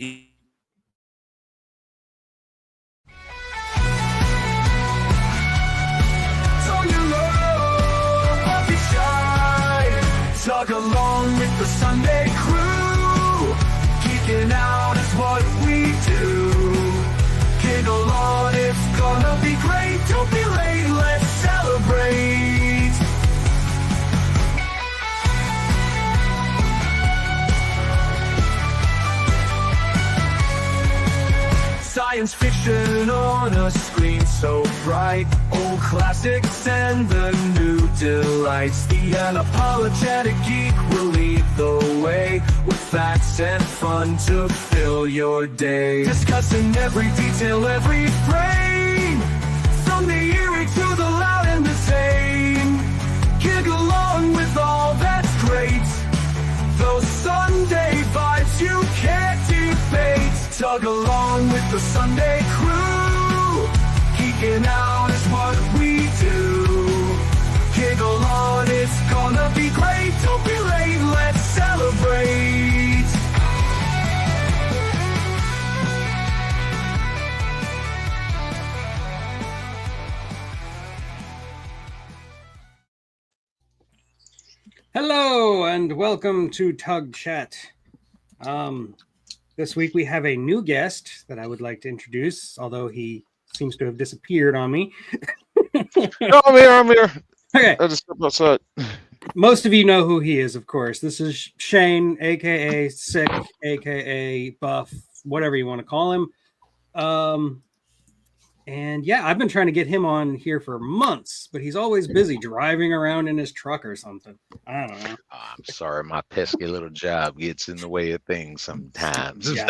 Tug along with the Sunday crew. Geeking out is what we do. Giggle on, it's gonna be great. Don't be late, let's celebrate. Science fiction on a screen so bright. Old classics and the new delights. The unapologetic geek will lead the way, with facts and fun to fill your day. Discussing every detail, every frame, from the eerie to the loud and the same. Giggle along with all that's great. Those Sunday vibes you can't debate. Tug along with the Sunday crew. Geeking out is what we do. Giggle on, it's gonna be great. Don't be late, let's celebrate. Hello and welcome to Tug Chat. This week we have a new guest that I would like to introduce, although he seems to have disappeared on me. No, I'm here. Okay. I just stepped outside. Most of you know who he is, of course. This is Shane, aka Sick, aka Buff, whatever you want to call him. And yeah, I've been trying to get him on here for months, but he's always busy driving around in his truck or something. I don't know. I'm sorry, my pesky little job gets in the way of things sometimes. Yeah.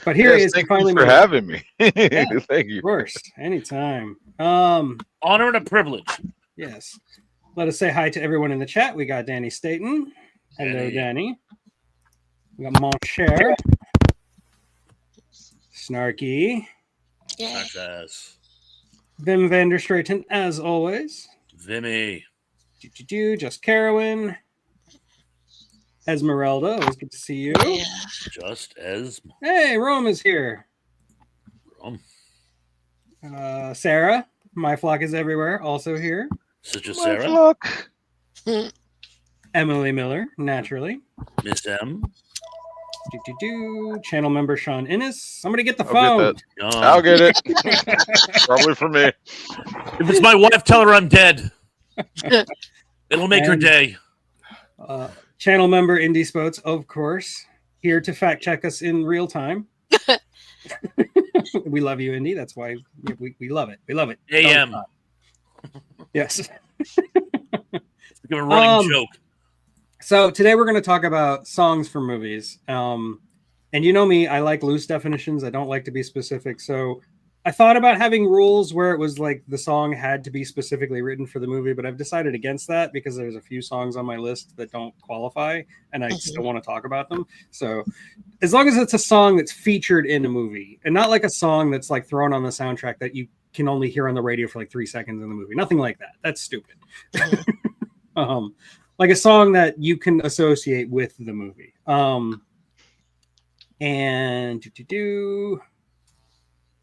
But here he is. Thank finally you for having me. Yeah, thank you. Of course, anytime. Honor and a privilege. Yes. Let us say hi to everyone in the chat. We got Danny Staten. Hello, Danny. We got Mon Cher. Snarky. Yeah. Vim Vanderstraten, as always. Vimmy. Just Carowin. Esmeralda, always good to see you. Yeah. Just as. Hey, Rome is here. Rome. Sarah, My Flock is Everywhere, also here. Sister My Sarah. flock. Emily Miller, naturally. Miss M. Channel member Sean Innes. Somebody get the I'll phone. get that. I'll get it. Probably for me. If it's my wife, tell her I'm dead. It'll make her day. Channel member Indie Spots, of course, here to fact check us in real time. We love you, Indy. That's why we love it. We love it. AM. Yes. It's like a running joke. So today we're going to talk about songs for movies. And you know me, I like loose definitions. I don't like to be specific. So I thought about having rules where it was like the song had to be specifically written for the movie, but I've decided against that because there's a few songs on my list that don't qualify and I still want to talk about them. So as long as it's a song that's featured in a movie and not like a song that's like thrown on the soundtrack that you can only hear on the radio for like 3 seconds in the movie. Nothing like that. That's stupid. Like a song that you can associate with the movie.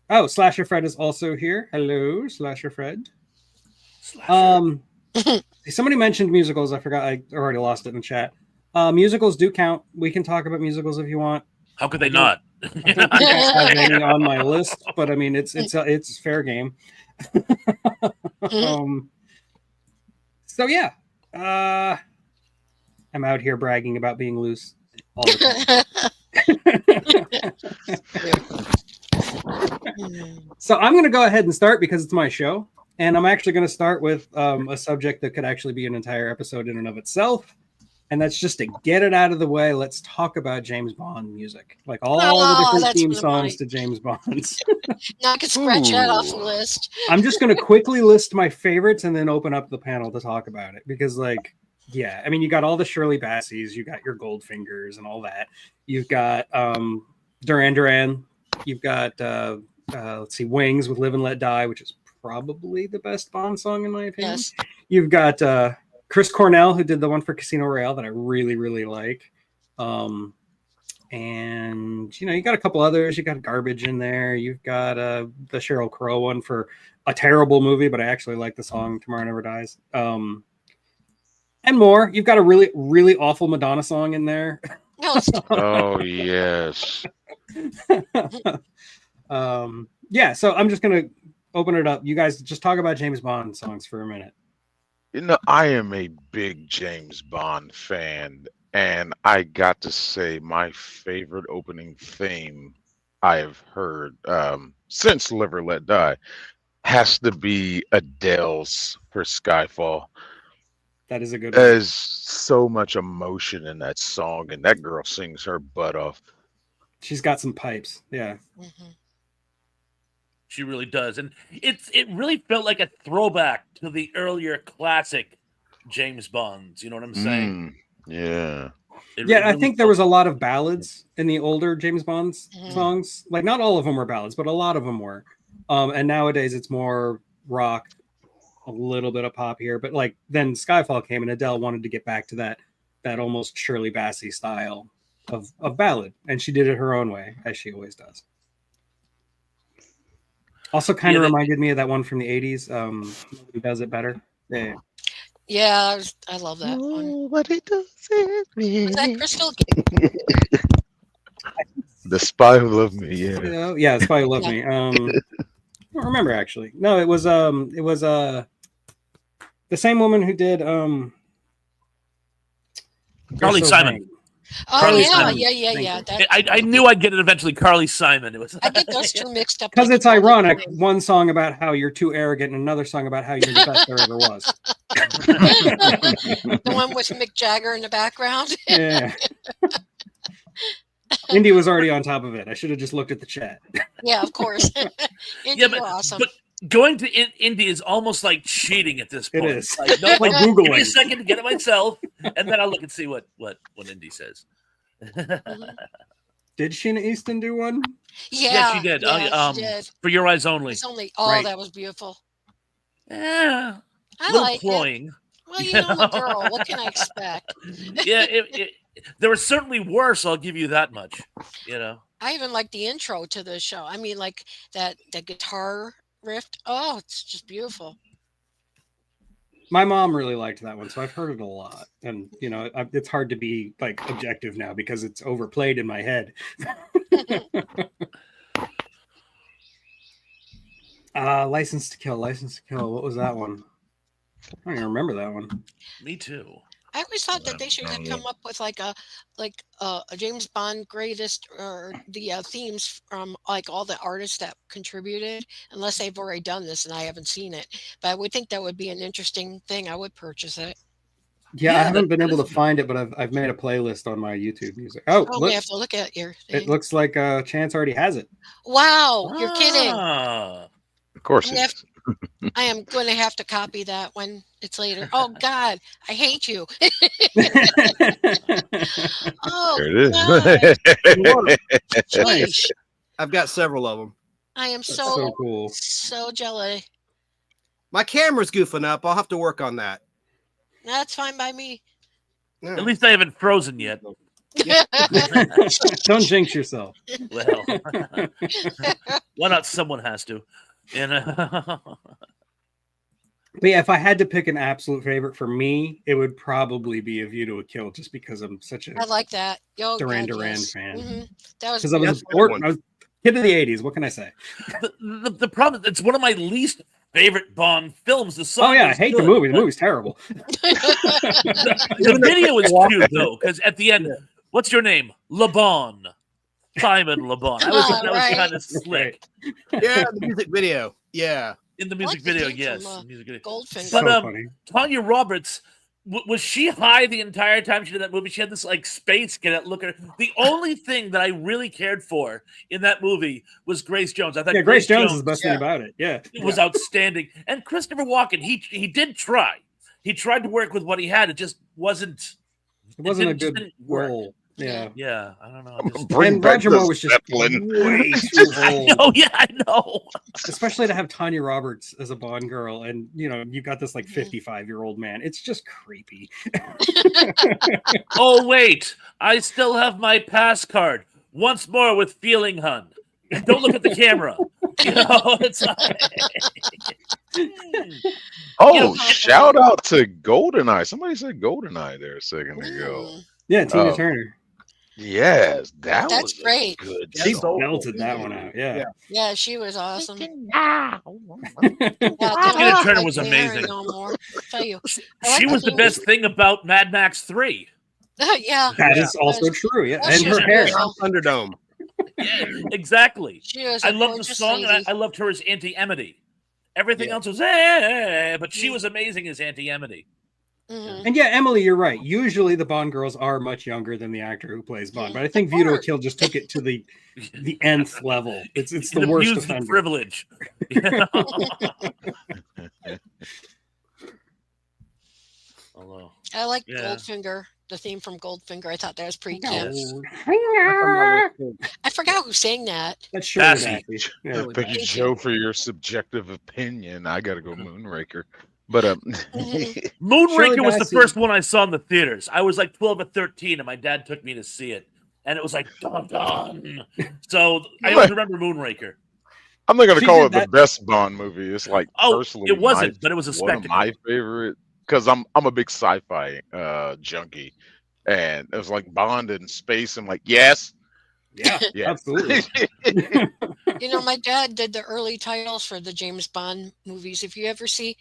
Oh, Slasher Fred is also here. Hello, Slasher Fred. Somebody mentioned musicals. I forgot. I already lost it in the chat. Musicals do count. We can talk about musicals if you want. How could they not? I don't think I have any on my list, but I mean, it's fair game. So yeah. I'm out here bragging about being loose all the time. So I'm going to go ahead and start because it's my show. And I'm actually going to start with a subject that could actually be an entire episode in and of itself. And that's just to get it out of the way. Let's talk about James Bond music. Like all the different theme songs to James Bond's. Now I can scratch that off the list. I'm just going to quickly list my favorites and then open up the panel to talk about it. Because like, yeah, I mean, you got all the Shirley Bassies, you got your Goldfingers and all that. You've got Duran Duran. You've got, let's see, Wings with Live and Let Die, which is probably the best Bond song in my opinion. Yes. You've got Chris Cornell, who did the one for Casino Royale that I really, really like. And you got a couple others. You got Garbage in there. You've got the Sheryl Crow one for a terrible movie, but I actually like the song Tomorrow Never Dies. And more. You've got a really, really awful Madonna song in there. No, Oh yes. Yeah, so I'm just gonna open it up. You guys just talk about James Bond songs for a minute. I am a big James Bond fan, and I got to say my favorite opening theme I have heard since Live or Let Die has to be Adele's for Skyfall. That is a good one. There's so much emotion in that song, and that girl sings her butt off. She's got some pipes. Yeah. Mhm. She really does, and it really felt like a throwback to the earlier classic James Bonds. You know what I'm saying? Yeah. Yeah, I think there was a lot of ballads in the older James Bond Mhm. songs. Like, not all of them were ballads, but a lot of them were. And nowadays it's more rock, a little bit of pop here. But like then Skyfall came, and Adele wanted to get back to that almost Shirley Bassey style of ballad, and she did it her own way, as she always does. Also, kind of reminded me of that one from the '80s. Who does it better? Yeah. Yeah, I love that one. Nobody does it Was that really. Crystal? The Spy Who Loved Me. Yeah. Yeah, it's probably Love Me. I don't remember actually. No, it was the same woman who did Carly You're So Simon. Vain. Oh Carly yeah, Simon. yeah. Thank you. That, I knew I'd get it eventually. Carly Simon. It was. I get those two mixed up Because like it's all the ironic. time. One song about how you're too arrogant, and another song about how you're the best there ever was. The one with Mick Jagger in the background. Yeah. Indy was already on top of it. I should have just looked at the chat. Yeah, of course. Indy, Yeah, you're awesome. but going to Indy is almost like cheating at this It point. is. Like, no, Like give me Googling. a second to get it myself, and then I'll look and see what Indy says. Mhm. Did Sheena Easton do one? Yeah, she did. Yeah, she did. For Your Eyes Only. It's only Right. that was beautiful. Yeah, I little like it. cloying. Well, I'm a girl. What can I expect? Yeah, there was certainly worse. I'll give you that much. I even like the intro to the show. I mean, like that guitar riff. Oh, it's just beautiful. My mom really liked that one, so I've heard it a lot. And it's hard to be like objective now because it's overplayed in my head. License to Kill. What was that one? I don't even remember that one. Me too. I always thought that they should have come up with like a James Bond greatest or the themes from like all the artists that contributed, unless they've already done this and I haven't seen it. But I would think that would be an interesting thing. I would purchase it. Yeah, I Yeah, haven't been that able to is- find it, but I've made a playlist on my YouTube music. Oh, Oh, look, we have to look at your thing. it looks like Chance already has it. Wow, you're kidding. Ah. Of course. I'm It gonna is. I am going to have to copy that when it's later. Oh God, I hate you. Oh There it God, is. sheesh. I've got several of them. I am That's so so cool. so jealous. My camera's goofing up. I'll have to work on that. That's fine by me. Yeah. At least I haven't frozen yet. Don't jinx yourself. Well, why not? Someone has to. But yeah, if I had to pick an absolute favorite for me, it would probably be A View to a Kill, just because I'm such a I like that. Yo, Duran God, Duran yes. fan. Mhm. That was because I was That's a a good one. I was a kid of the '80s. What can I say? The problem, it's one of my least favorite Bond films. The song Oh yeah, I was hate good, the movie. The but movie's terrible. the video is cute though, because at the end, what's your name? Le Bon. Simon Le Bon. I was, Oh, that was right. kind of slick Yeah, the music video. Yeah. in the I music like the video. theme Yes, from, the music video. Goldfinger. But, So funny. Tanya Roberts, was she high the entire time she did that movie? She had this like space get look at her. The only thing that I really cared for in that movie was Grace Jones. I thought Yeah, Grace Jones is the best thing about it. Yeah, it was outstanding. And Christopher Walken, he did try. He tried to work with what he had. It just wasn't. it wasn't a just good didn't work. role. Yeah. Yeah, I don't know. Just... Bring And back Roger the Moore was just Zeppelin. way too I old. know, yeah, I know. Especially to have Tanya Roberts as a Bond girl, and you got this like Mhm. 55-year-old man. It's just creepy. Oh wait, I still have my pass card. Once more with feeling, hun. And don't look at the camera. It's Oh, know, shout out to GoldenEye. Somebody said GoldenEye there a second ago. Mm, Yeah, Tina Uh, Turner. yes, that That's was a great. good She song. belted that one out. Yeah. Yeah, she was awesome. Ah. Yeah, don't Tina look Turner like was Mary amazing. no more. Tell you, I She like was the theme- best thing about Mad Max 3. yeah, That Yeah. is also true. Yeah. Well, And she was her hair. beautiful. Thunderdome. Yeah, exactly. She was I a loved the gorgeous song, and lady. I loved her as Auntie Emity. Everything Yeah. else was but she was amazing as Auntie Emity. Mhm. And yeah, Emily, you're right. Usually the Bond girls are much younger than the actor who plays Bond, but I think Vito course. Kill just took it to the nth level. It's the It worst abused the offender. privilege. You know? Hello. I like Yeah. Goldfinger, the theme from Goldfinger. I thought that was pretty cute. Yes. I forgot who sang that. That's Shirley Bassey. Bassey. Yeah. Thank you, Thank Joe, for your subjective opinion. I gotta go Moonraker. But Mhm. Moonraker Shirley was the Bassey. first one I saw in the theaters. I was like 12 or 13, and my dad took me to see it. And it was like, dun dun. So I always remember Moonraker. I'm not gonna She call did it the that- best Bond movie. It's like Oh, personally, it wasn't, but it was a one of my spectacle. favorite because I'm a big sci-fi junkie, and it was like Bond in space. I'm like, yes, Yeah, yeah, absolutely. You know, my dad did the early titles for the James Bond movies. If you ever see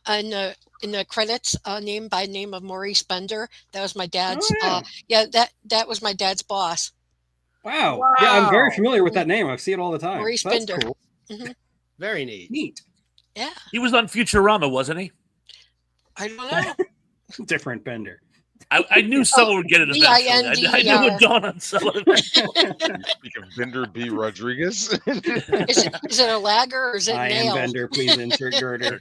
in the credits, name by name of Maurice Bender, that was my dad's. Oh, Yeah, that was my dad's boss, Wow. Yeah, I'm very Wow. familiar with that name. I see it all the time. Maurice So that's Bender. cool. Very neat. Neat. Yeah, He was on Futurama, wasn't he? I don't know. Different Bender. I knew someone would get it eventually. I knew it would B-I-N-D-E-R. dawn on someone eventually. Speak of Bender B. Rodriguez. Is it a lagger or is it I am nail? Bender. Please insert girder.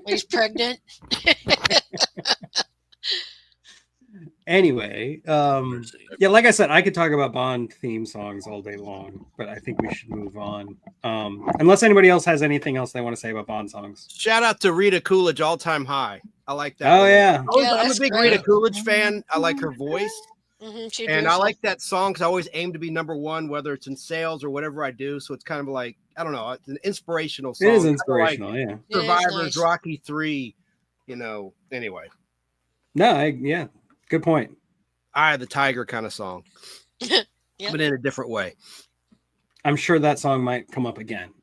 He's pregnant. Anyway, yeah, like I said, I could talk about Bond theme songs all day long, but I think we should move on. Unless anybody else has anything else they want to say about Bond songs. Shout out to Rita Coolidge, All Time High. I like that. Oh one. yeah. Yeah, I'm a that's big great. Rita Coolidge fan. I like her voice. She's And I beautiful. like that song because I always aim to be #1, whether it's in sales or whatever I do. So it's kind of like, I don't know, it's an inspirational song. It is Kinda inspirational, yeah. Like It is Survivors, nice. Rocky 3, anyway. No, yeah. Good point. Eye of the Tiger kind of song, Yep. but in a different way. I'm sure that song might come up again.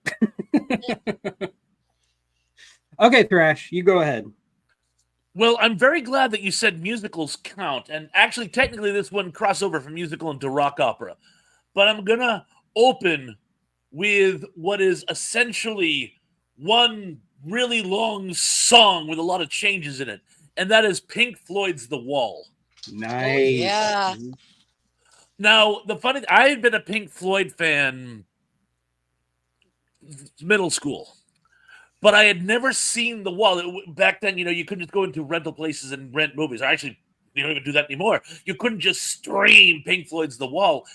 Okay, Thrash, you go ahead. Well, I'm very glad that you said musicals count. And actually, technically, this one crossover from musical into rock opera. But I'm going to open with what is essentially one really long song with a lot of changes in it. And that is Pink Floyd's The Wall. Nice. yeah. Now, the funny thing, I had been a Pink Floyd fan middle school, but I had never seen The Wall. Back then, you couldn't just go into rental places and rent movies. Actually, you don't even do that anymore. You couldn't just stream Pink Floyd's The Wall.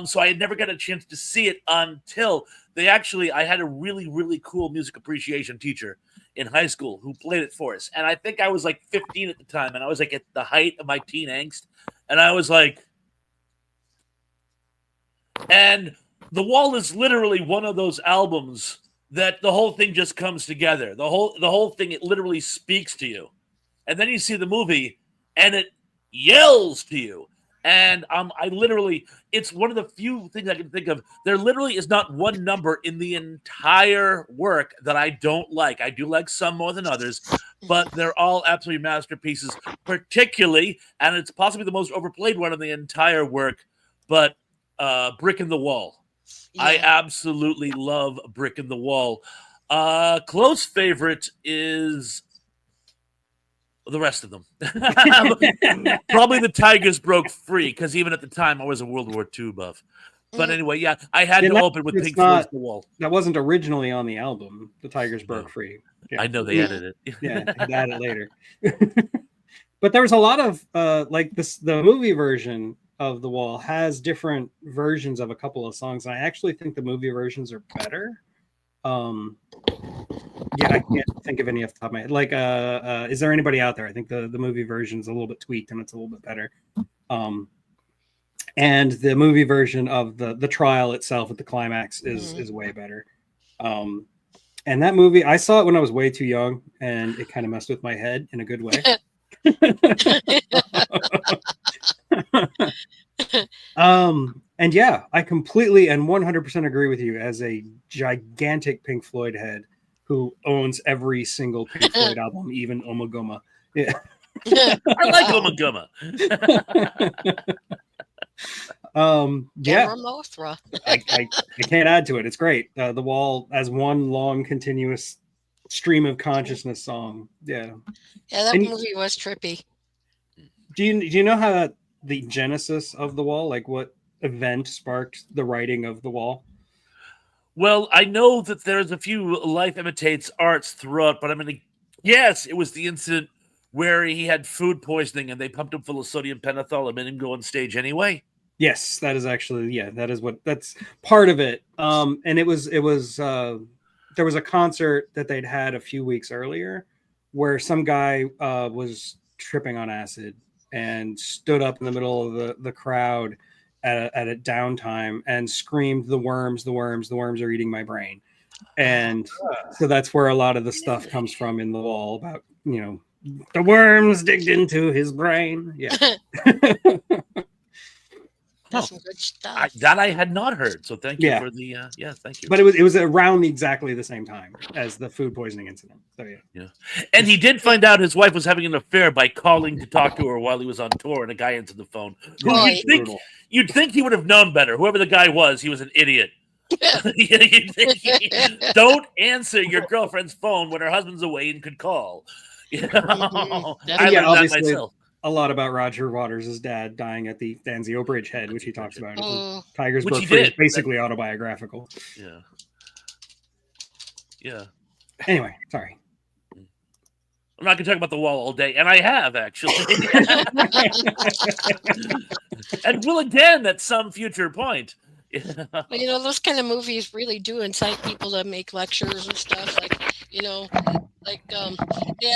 So I had never got a chance to see it until I had a really, really cool music appreciation teacher in high school who played it for us. And I think I was like 15 at the time, and I was like at the height of my teen angst. And I was like, and The Wall is literally one of those albums that the whole thing just comes together. The whole thing, it literally speaks to you. And then you see the movie and it yells to you. And it's one of the few things I can think of. There literally is not one number in the entire work that I don't like. I do like some more than others, but they're all absolutely masterpieces, particularly, and it's possibly the most overplayed one of the entire work, but Brick in the Wall. I Yeah. absolutely love Brick in the Wall. Close favorite is the rest of them. Probably The Tigers Broke Free, because even at the time I was a World War II buff. But anyway, yeah, I had Yeah, to that- open with it's Pink Floyd's not- The Wall. That wasn't originally on the album. The Tigers Broke Free. Yeah. I know they edited it. Yeah, they added it later. But there was a lot of like the movie version of The Wall has different versions of a couple of songs. I actually think the movie versions are better. Yeah, I can't think of any off the top of my head. Like, is there anybody out there? I think the movie version's a little bit tweaked and it's a little bit better. And the movie version of the trial itself at the climax is way better. And that movie, I saw it when I was way too young, and it kind of messed with my head in a good way. And yeah, I completely and 100% agree with you as a gigantic Pink Floyd head who owns every single Pink Floyd album, even Omagoma. Yeah. I like Omagoma. Yeah, Mothra. I can't add to it. It's great. The Wall as one long continuous stream of consciousness song. Yeah. Yeah, that movie was trippy. Do you know how the genesis of The Wall, like what event sparked the writing of The Wall? Well, I know that there's a few life imitates arts throughout, but I'm going to guess it was the incident where he had food poisoning and they pumped him full of sodium pentothal and made him go on stage anyway. Yes, that is actually, that's part of it. And it was there was a concert that they'd had a few weeks earlier where some guy was tripping on acid and stood up in the middle of the crowd at a downtime and screamed, the worms are eating my brain. And so that's where a lot of the stuff comes from in The Wall about, the worms digged into his brain. Yeah. That's some good stuff. That I had not heard. So thank you for the thank you. But it was around exactly the same time as the food poisoning incident. So yeah. And he did find out his wife was having an affair by calling to talk to her while he was on tour, and a guy answered the phone. You'd think he would have known better. Whoever the guy was, he was an idiot. Don't answer your girlfriend's phone when her husband's away and could call. I learned that myself. A lot about Roger Waters' dad dying at the Danzio Bridgehead, which he talks about. Tigers Broke Free is basically autobiographical. Yeah. Yeah. Anyway, sorry. I'm not going to talk about The Wall all day, and I have, actually. And will again at some future point. Well, those kind of movies really do incite people to make lectures and stuff. They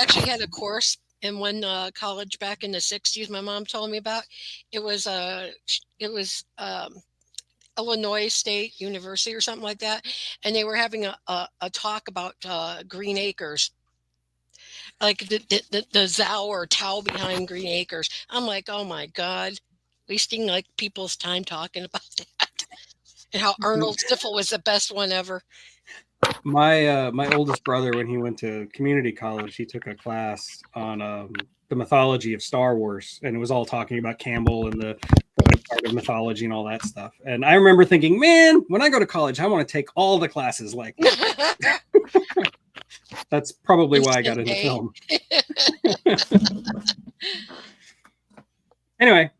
actually had a course in one college back in the 60s my mom told me about. It was Illinois State University or something like that, and they were having a talk about Green Acres, like the Zao or Tao behind Green Acres. I'm like, oh my God, wasting like people's time talking about that, and how Arnold Stiffel was the best one ever. My oldest brother, when he went to community college, he took a class on the mythology of Star Wars, and it was all talking about Campbell and the part of mythology and all that stuff. And I remember thinking, man, when I go to college, I want to take all the classes like that. That's probably why I got into film. Anyway,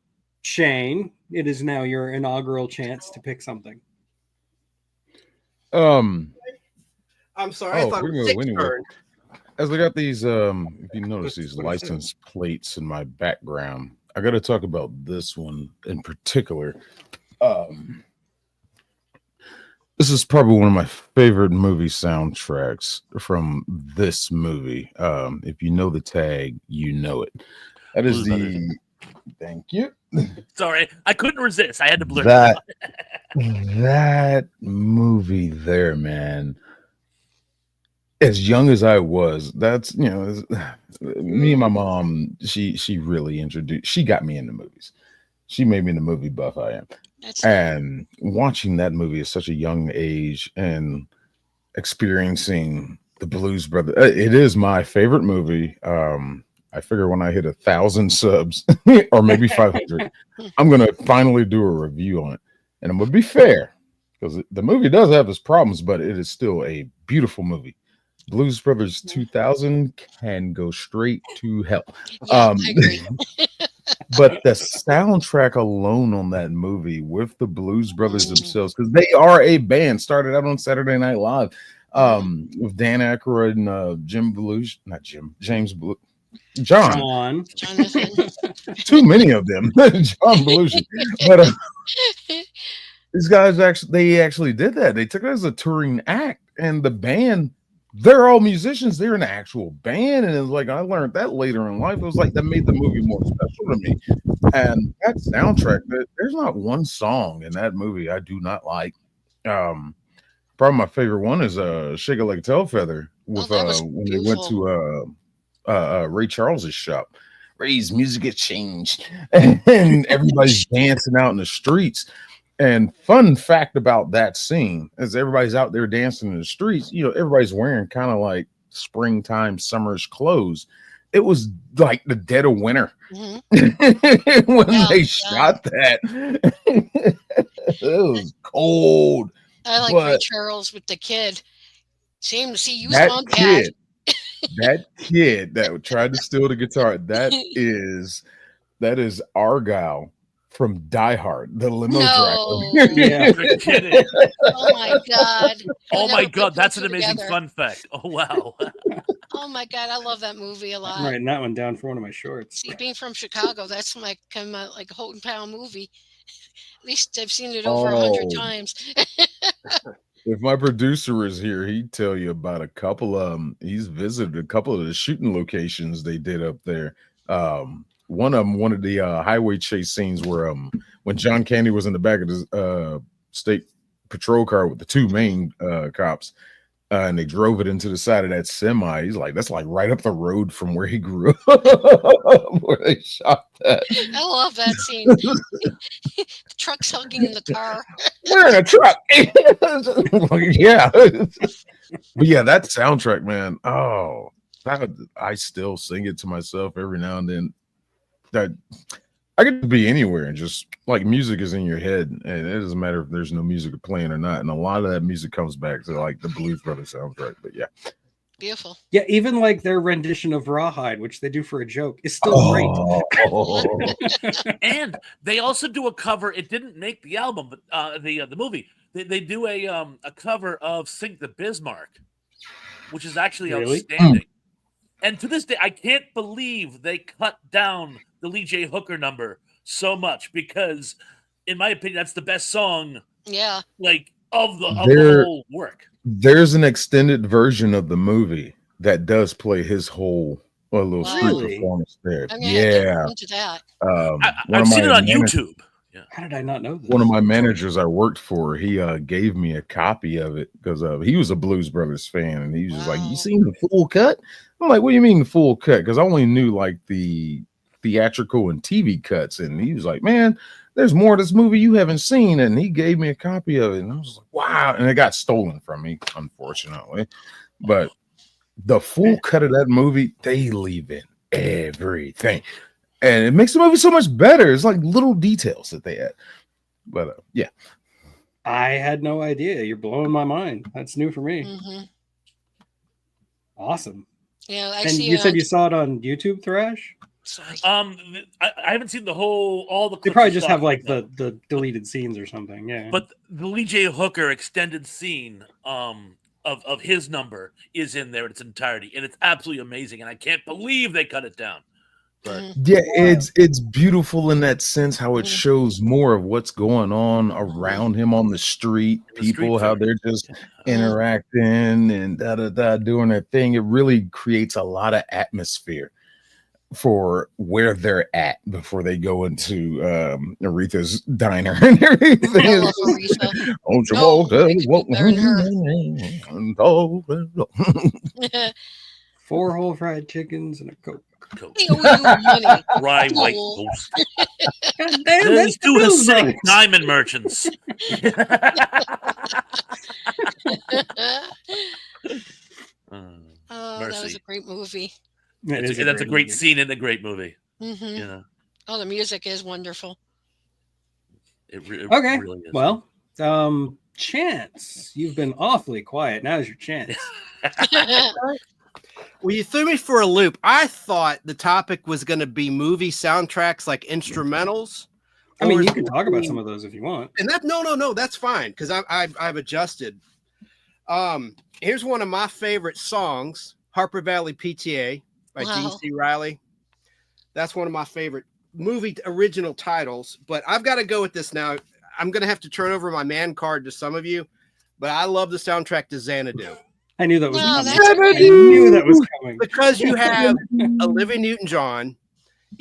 Shane, it is now your inaugural chance to pick something. I'm sorry. I thought it was Dick's turn. As we got these, if you notice these license plates in my background, I got to talk about this one in particular. This is probably one of my favorite movie soundtracks from this movie. If you know the tag, you know it. That is the. Thank you. Sorry, I couldn't resist. I had to blur that. That movie there, man. As young as I was, that's me and my mom. She really she got me into movies. She made me the movie buff I am. And watching that movie at such a young age and experiencing the Blues Brothers, it is my favorite movie. I figure when I hit 1,000 subs or maybe 500, I'm gonna finally do a review on it, and I'm gonna be fair because the movie does have its problems, but it is still a beautiful movie. Blues Brothers 2000 can go straight to hell. Yeah, I agree. But the soundtrack alone on that movie with the Blues Brothers themselves, because they are a band, started out on Saturday Night Live with Dan Aykroyd and James John. Jonathan. Too many of them. John Belushi. But these guys actually did that. They took it as a touring act, and the band, they're all musicians. They're an actual band, and it was like I learned that later in life. It was like that made the movie more special to me. And that soundtrack, there's not one song in that movie I do not like. Probably my favorite one is "Shake It Like a Tail Feather" with that was when they went to Ray Charles's shop. Ray's music has changed, and everybody's dancing out in the streets. And fun fact about that scene is everybody's out there dancing in the streets. You know, everybody's wearing kind of like springtime, summerish clothes. It was like the dead of winter when they shot that. It was cold. I like Ray Charles with the kid. Shame to see you gone bad. That kid that tried to steal the guitar, that is Argyle from Die Hard, the limo driver. Yeah. You're kidding. Oh my god. Oh my god, that's an amazing fun fact. Oh wow. Oh my god, I love that movie a lot. I'm writing that one down for one of my shorts. See, being from Chicago, that's my kind of like a hometown movie. At least I've seen it over 100 times. If my producer is here, he'd tell you about a couple of them. He's visited a couple of the shooting locations they did up there. One of the highway chase scenes where when John Candy was in the back of the state patrol car with the two main cops, and they drove it into the side of that semi. He's like, that's like right up the road from where he grew up, where they shot that. I love that scene. The truck's hugging in the car. We're in a truck. Yeah. But yeah, that soundtrack, man. Oh, I still sing it to myself every now and then. That I get to be anywhere and just like music is in your head, and it doesn't matter if there's no music playing or not. And a lot of that music comes back to like the Blues Brothers soundtrack. But yeah, beautiful. Yeah, even like their rendition of Rawhide, which they do for a joke, is still great. And they also do a cover. It didn't make the album, but the movie. They do a cover of "Sink the Bismarck," which is actually outstanding. And to this day, I can't believe they cut down the Lee J. Hooker number so much because, in my opinion, that's the best song. Yeah, like of the whole work. There's an extended version of the movie that does play his whole little street performance there. Yeah, into that. I've seen it on YouTube. Yeah. How did I not know this? One of my managers I worked for, he gave me a copy of it because he was a Blues Brothers fan, and he was just like, "You seen the full cut?" I'm like, "What do you mean the full cut?" Because I only knew like the theatrical and TV cuts, and he was like, "Man, there's more to this movie you haven't seen," and he gave me a copy of it, and I was like, "Wow!" And it got stolen from me, unfortunately. But the full cut of that movie, they leave in everything. And it makes the movie so much better. It's like little details that they add. But yeah. I had no idea. You're blowing my mind. That's new for me. Mm-hmm. Awesome. Yeah, and you said you saw it on YouTube, Thrash? Sorry. I haven't seen all the. They probably just have like the deleted scenes or something. Yeah. But the Lee J. Hooker extended scene of his number is in there in its entirety, and it's absolutely amazing. And I can't believe they cut it down. But yeah, it's beautiful in that sense how it shows more of what's going on around him on the street, people how they're just interacting and doing their thing. It really creates a lot of atmosphere for where they're at before they go into Aretha's diner and everything. I love Aretha. 4 whole fried chickens and a Coke. They owe you money. Rye white toast. Those two Hasidic diamond merchants. That was a great movie. That's a great scene in a great movie. Mm-hmm. Yeah. Oh, the music is wonderful. It okay. Really is. Well, Chance, you've been awfully quiet. Now's your chance. Well, you threw me for a loop. I thought the topic was going to be movie soundtracks, like instrumentals. I mean, you can talk about some of those if you want. And that no, that's fine because I've adjusted. Here's one of my favorite songs, Harper Valley PTA. by Gene Wow. C. Riley. That's one of my favorite movie original titles. But I've got to go with this now. I'm going to have to turn over my man card to some of you, but I love the soundtrack to Xanadu. I knew that was No, coming. that's I great. knew that was coming. Because you have Olivia Newton-John,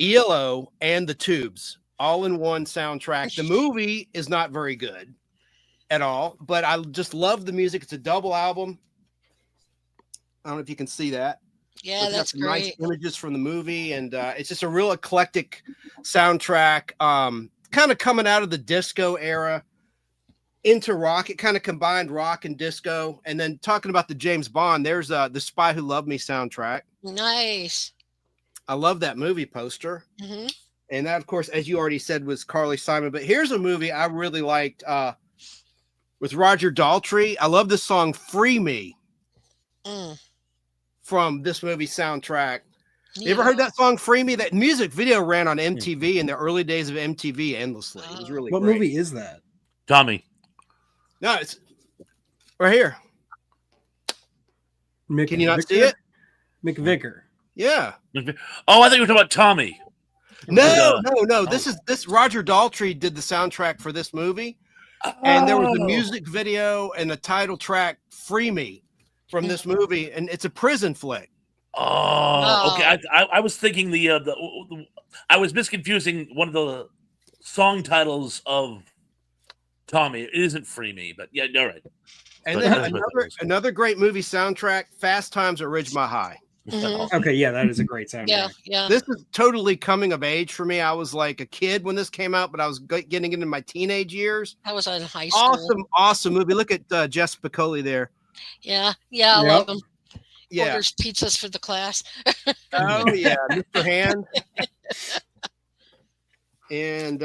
ELO, and the Tubes all in one soundtrack. The movie is not very good at all, but I just love the music. It's a double album. I don't know if you can see that. Yeah, It's got that's some nice great. images from the movie, and it's just a real eclectic soundtrack. Kind of coming out of the disco era into rock. It kind of combined rock and disco. And then talking about the James Bond, there's the Spy Who Loved Me soundtrack. Nice. I love that movie poster. Hmm. And that, of course, as you already said, was Carly Simon. But here's a movie I really liked with Roger Daltrey. I love this song, Free Me, from this movie soundtrack. You ever heard that song, Free Me? That music video ran on MTV in the early days of MTV endlessly. It was really What great. movie is that? Tommy. No, it's right here. Can you not see it? McVicker. Yeah. Oh, I think you were talking about Tommy. No. This Roger Daltrey did the soundtrack for this movie. And there was a music video and a title track, Free Me, from this movie. And it's a prison flick. Oh, okay. I was thinking I was misconfusing one of the song titles of Tommy. It isn't Free Me, but yeah, you're right. And then another great movie soundtrack, Fast Times at Ridgemont High. Mhm. Okay, yeah, that is a great soundtrack. Yeah. This is totally coming of age for me. I was like a kid when this came out, but I was getting into my teenage years. I was in high school. Awesome movie. Look at Jess Piccoli there. Yeah, I Yep. love him. Yeah. Orders pizzas for the class. Oh yeah, Mr. Hand. And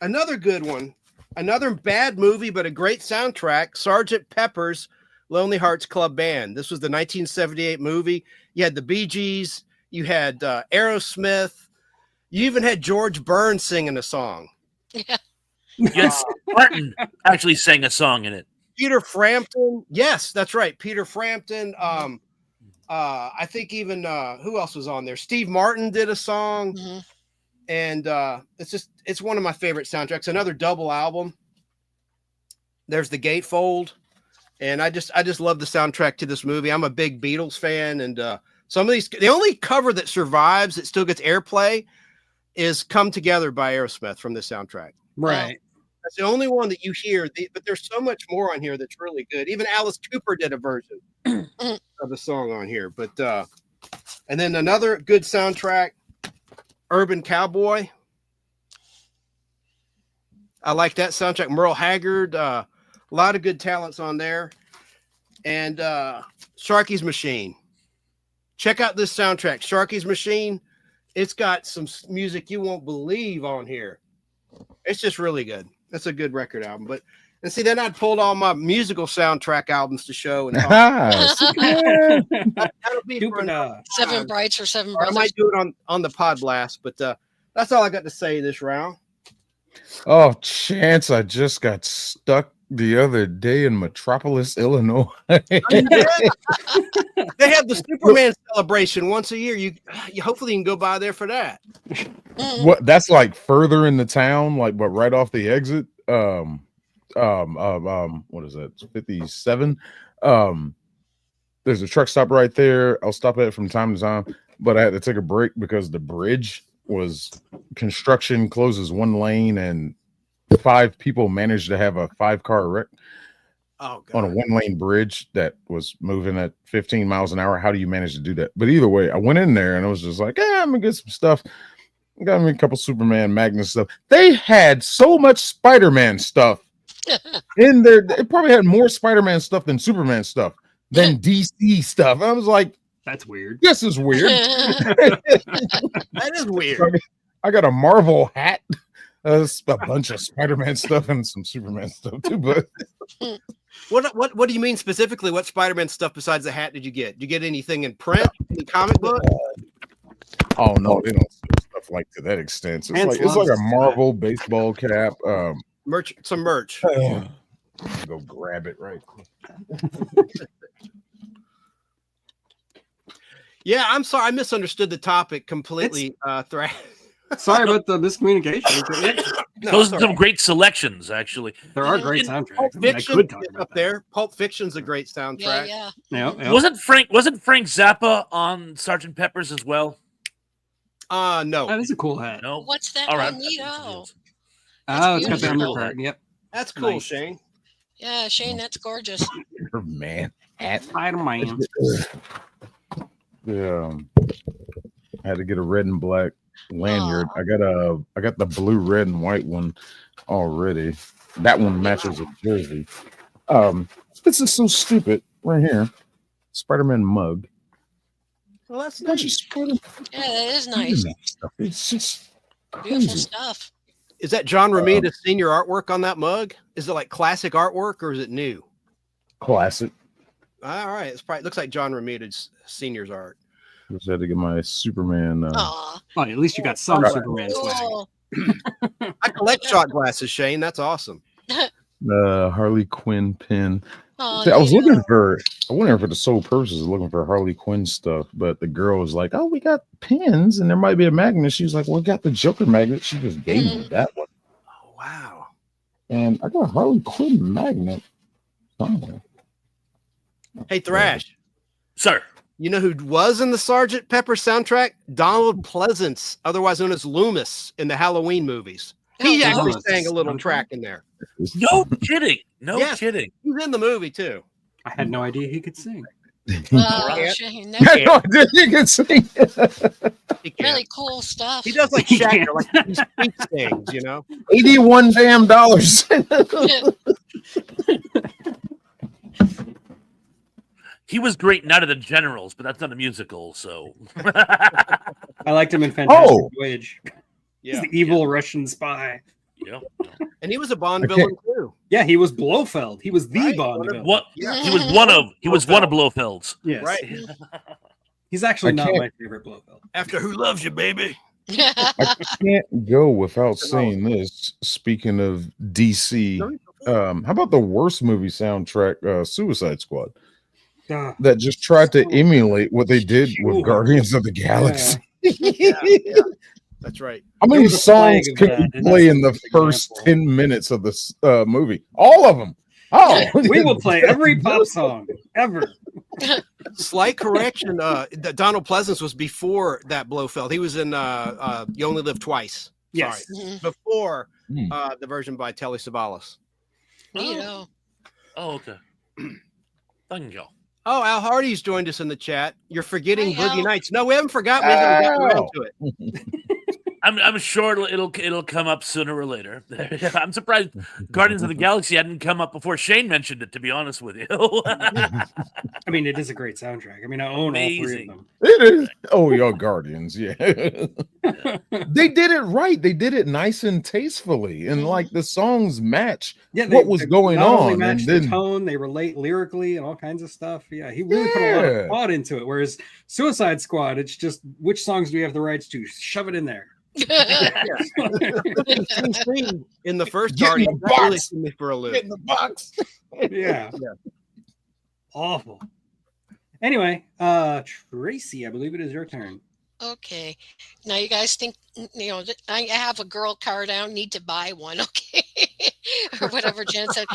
another good one, another bad movie, but a great soundtrack, Sergeant Pepper's Lonely Hearts Club Band. This was the 1978 movie. You had the Bee Gees, you had Aerosmith, you even had George Burns singing a song. Yeah. Yes, Martin actually sang a song in it. Peter Frampton. Yes, that's right. Peter Frampton. I think even who else was on there? Steve Martin did a song. Mhm. And it's one of my favorite soundtracks. Another double album. There's the Gatefold. And I just love the soundtrack to this movie. I'm a big Beatles fan, and some of these, the only cover that survives that still gets airplay is "Come Together" by Aerosmith from this soundtrack. Right. That's the only one that you hear, but there's so much more on here that's really good. Even Alice Cooper did a version of the song on here. But and then another good soundtrack, Urban Cowboy. I like that soundtrack. Merle Haggard, a lot of good talents on there. And Sharky's Machine. Check out this soundtrack, Sharky's Machine. It's got some music you won't believe on here. It's just really good. That's a good record album. And see, then I'd pulled all my musical soundtrack albums to show. And that'll be for another Seven time. Brights or Seven Or I Brothers. might do it on the pod blast, but that's all I got to say this round. Oh, Chance, I just got stuck the other day in Metropolis, Illinois. They have the Superman celebration once a year. You hopefully you can go by there for that. What? That's like further in the town, like but right off the exit. What is that? 57. There's a truck stop right there. I'll stop at it from time to time, but I had to take a break because the bridge was construction, closes one lane, and 5 people managed to have a 5-car wreck on a 1-lane bridge that was moving at 15 miles an hour. How do you manage to do that? But either way, I went in there and I was just like, I'm gonna get some stuff. Got me a couple Superman, Magnus stuff. They had so much Spider-Man stuff in there. It probably had more Spider-Man stuff than Superman stuff than DC stuff. I was like, that's weird. This is weird. That is weird. So I got a Marvel hat, a bunch of Spider-Man stuff, and some Superman stuff too. But what do you mean specifically? What Spider-Man stuff besides the hat did you get? Did you get anything in print, any comic book? Oh no, they don't sell stuff like to that extent. So it's like a Marvel baseball cap. Some merch. Go grab it right quick. Yeah, I'm sorry. I misunderstood the topic completely. Thrash. Sorry about the miscommunication. But yeah, No, Those it's are all some right. great selections, actually. there are Yeah. great And soundtracks. Pulp I mean, I Fiction could talk is about up that. there. Pulp Fiction's a great Yeah, soundtrack. yeah. Yeah. wasn't Frank Zappa on Sergeant Pepper's as well? No. That is a cool hat. No. What's that? All Oh, right. neat. Oh, Oh, it's got the beautiful. undercurrent. Yep. That's cool, Nice. Shane. yeah, Shane, that's gorgeous. Man, hat. Spider-Man. Yeah, I had to get a red and black lanyard. Aw. I got the blue, red, and white one already. That one matches a jersey. This is so stupid right here. Spider-Man mug. Well, that's Bunch of nice. Spider-Man Yeah, that is nice. stuff. It's just Beautiful crazy. stuff. Is that John Romita's senior artwork on that mug? Is it like classic artwork or is it new? Classic. All right, it's probably looks like John Romita's senior's art. Just had to get my Superman. Aw, Oh, at least you got some Right. Superman swag. cool. I collect shot glasses, Shane. That's awesome. Harley Quinn pin. Oh, See, I was neato. looking for. I went there for the sole purpose of looking for Harley Quinn stuff, but the girl was like, "Oh, we got pins, and there might be a magnet." She was like, "Well, we got the Joker magnet." She just gave me that one, Oh, wow. and I got a Harley Quinn magnet somewhere. Hey, Thrash. Sir. You know who was in the Sergeant Pepper soundtrack? Donald Pleasance, otherwise known as Loomis in the Halloween movies. He Oh, actually wow. sang a little track in there. No kidding. No Yes. kidding. He's in the movie too. I had no idea he could sing. Oh, Yeah. Shane, I that's had no idea you could sing. He, can't. really cool stuff. He does like Shagger, like these street things, you know. $81 damn dollars. He was great in Night of the Generals, but that's not a musical, so I liked him in Fantastic Oh. Voyage. He's Yeah. the evil Russian spy. yeah. And he was a Bond Okay. villain too. Yeah, he was Blofeld. He was the Right, Bond one of- villain. What Yeah. he was one of Blofeld's. Yes. Right. He's actually I not can't- my favorite Blofeld. After Who Loves You, Baby? I can't go without saying this. Speaking of DC, how about the worst movie soundtrack, Suicide Squad, Ah, that just tried to emulate what they did with Sure. Guardians of the Galaxy? That's right. How There many was a flag songs of could that, you and play that's in the an first example. 10 minutes of this movie? All of them. Oh, we will play every pop song ever. Slight correction. Donald Pleasance was before that Blofeld. He was in You Only Live Twice. Yes. Sorry. Before Hmm. the version by Telly Savalas. Neato. Oh, okay. Thank you. Oh, Al Hardy's joined us in the chat. You're forgetting Hi, Boogie Al. Nights. No, we haven't forgotten. We haven't gotten around Al. to it. I'm sure it'll come up sooner or later. I'm surprised Guardians of the Galaxy hadn't come up before Shane mentioned it. To be honest with you, I mean, it is a great soundtrack. I mean, I own all three Amazing. of them. It is. Oh, y'all Guardians. Yeah. They did it right. They did it nice and tastefully. And like the songs match Yeah, what was going not only on. match And the then tone, they relate lyrically and all kinds of stuff. Yeah, he really put a lot Yeah. of thought into it. Whereas Suicide Squad, it's just which songs do we have the rights to? Shove it in there. CC in the first Get in Guardian the that really box. threw me for a loop. get in the box. Yeah. Yeah. Awful. Anyway, Tracy, I believe it is your turn. Okay. Now you guys think, that I have a girl card. I don't need to buy one, okay? Or whatever Jen said.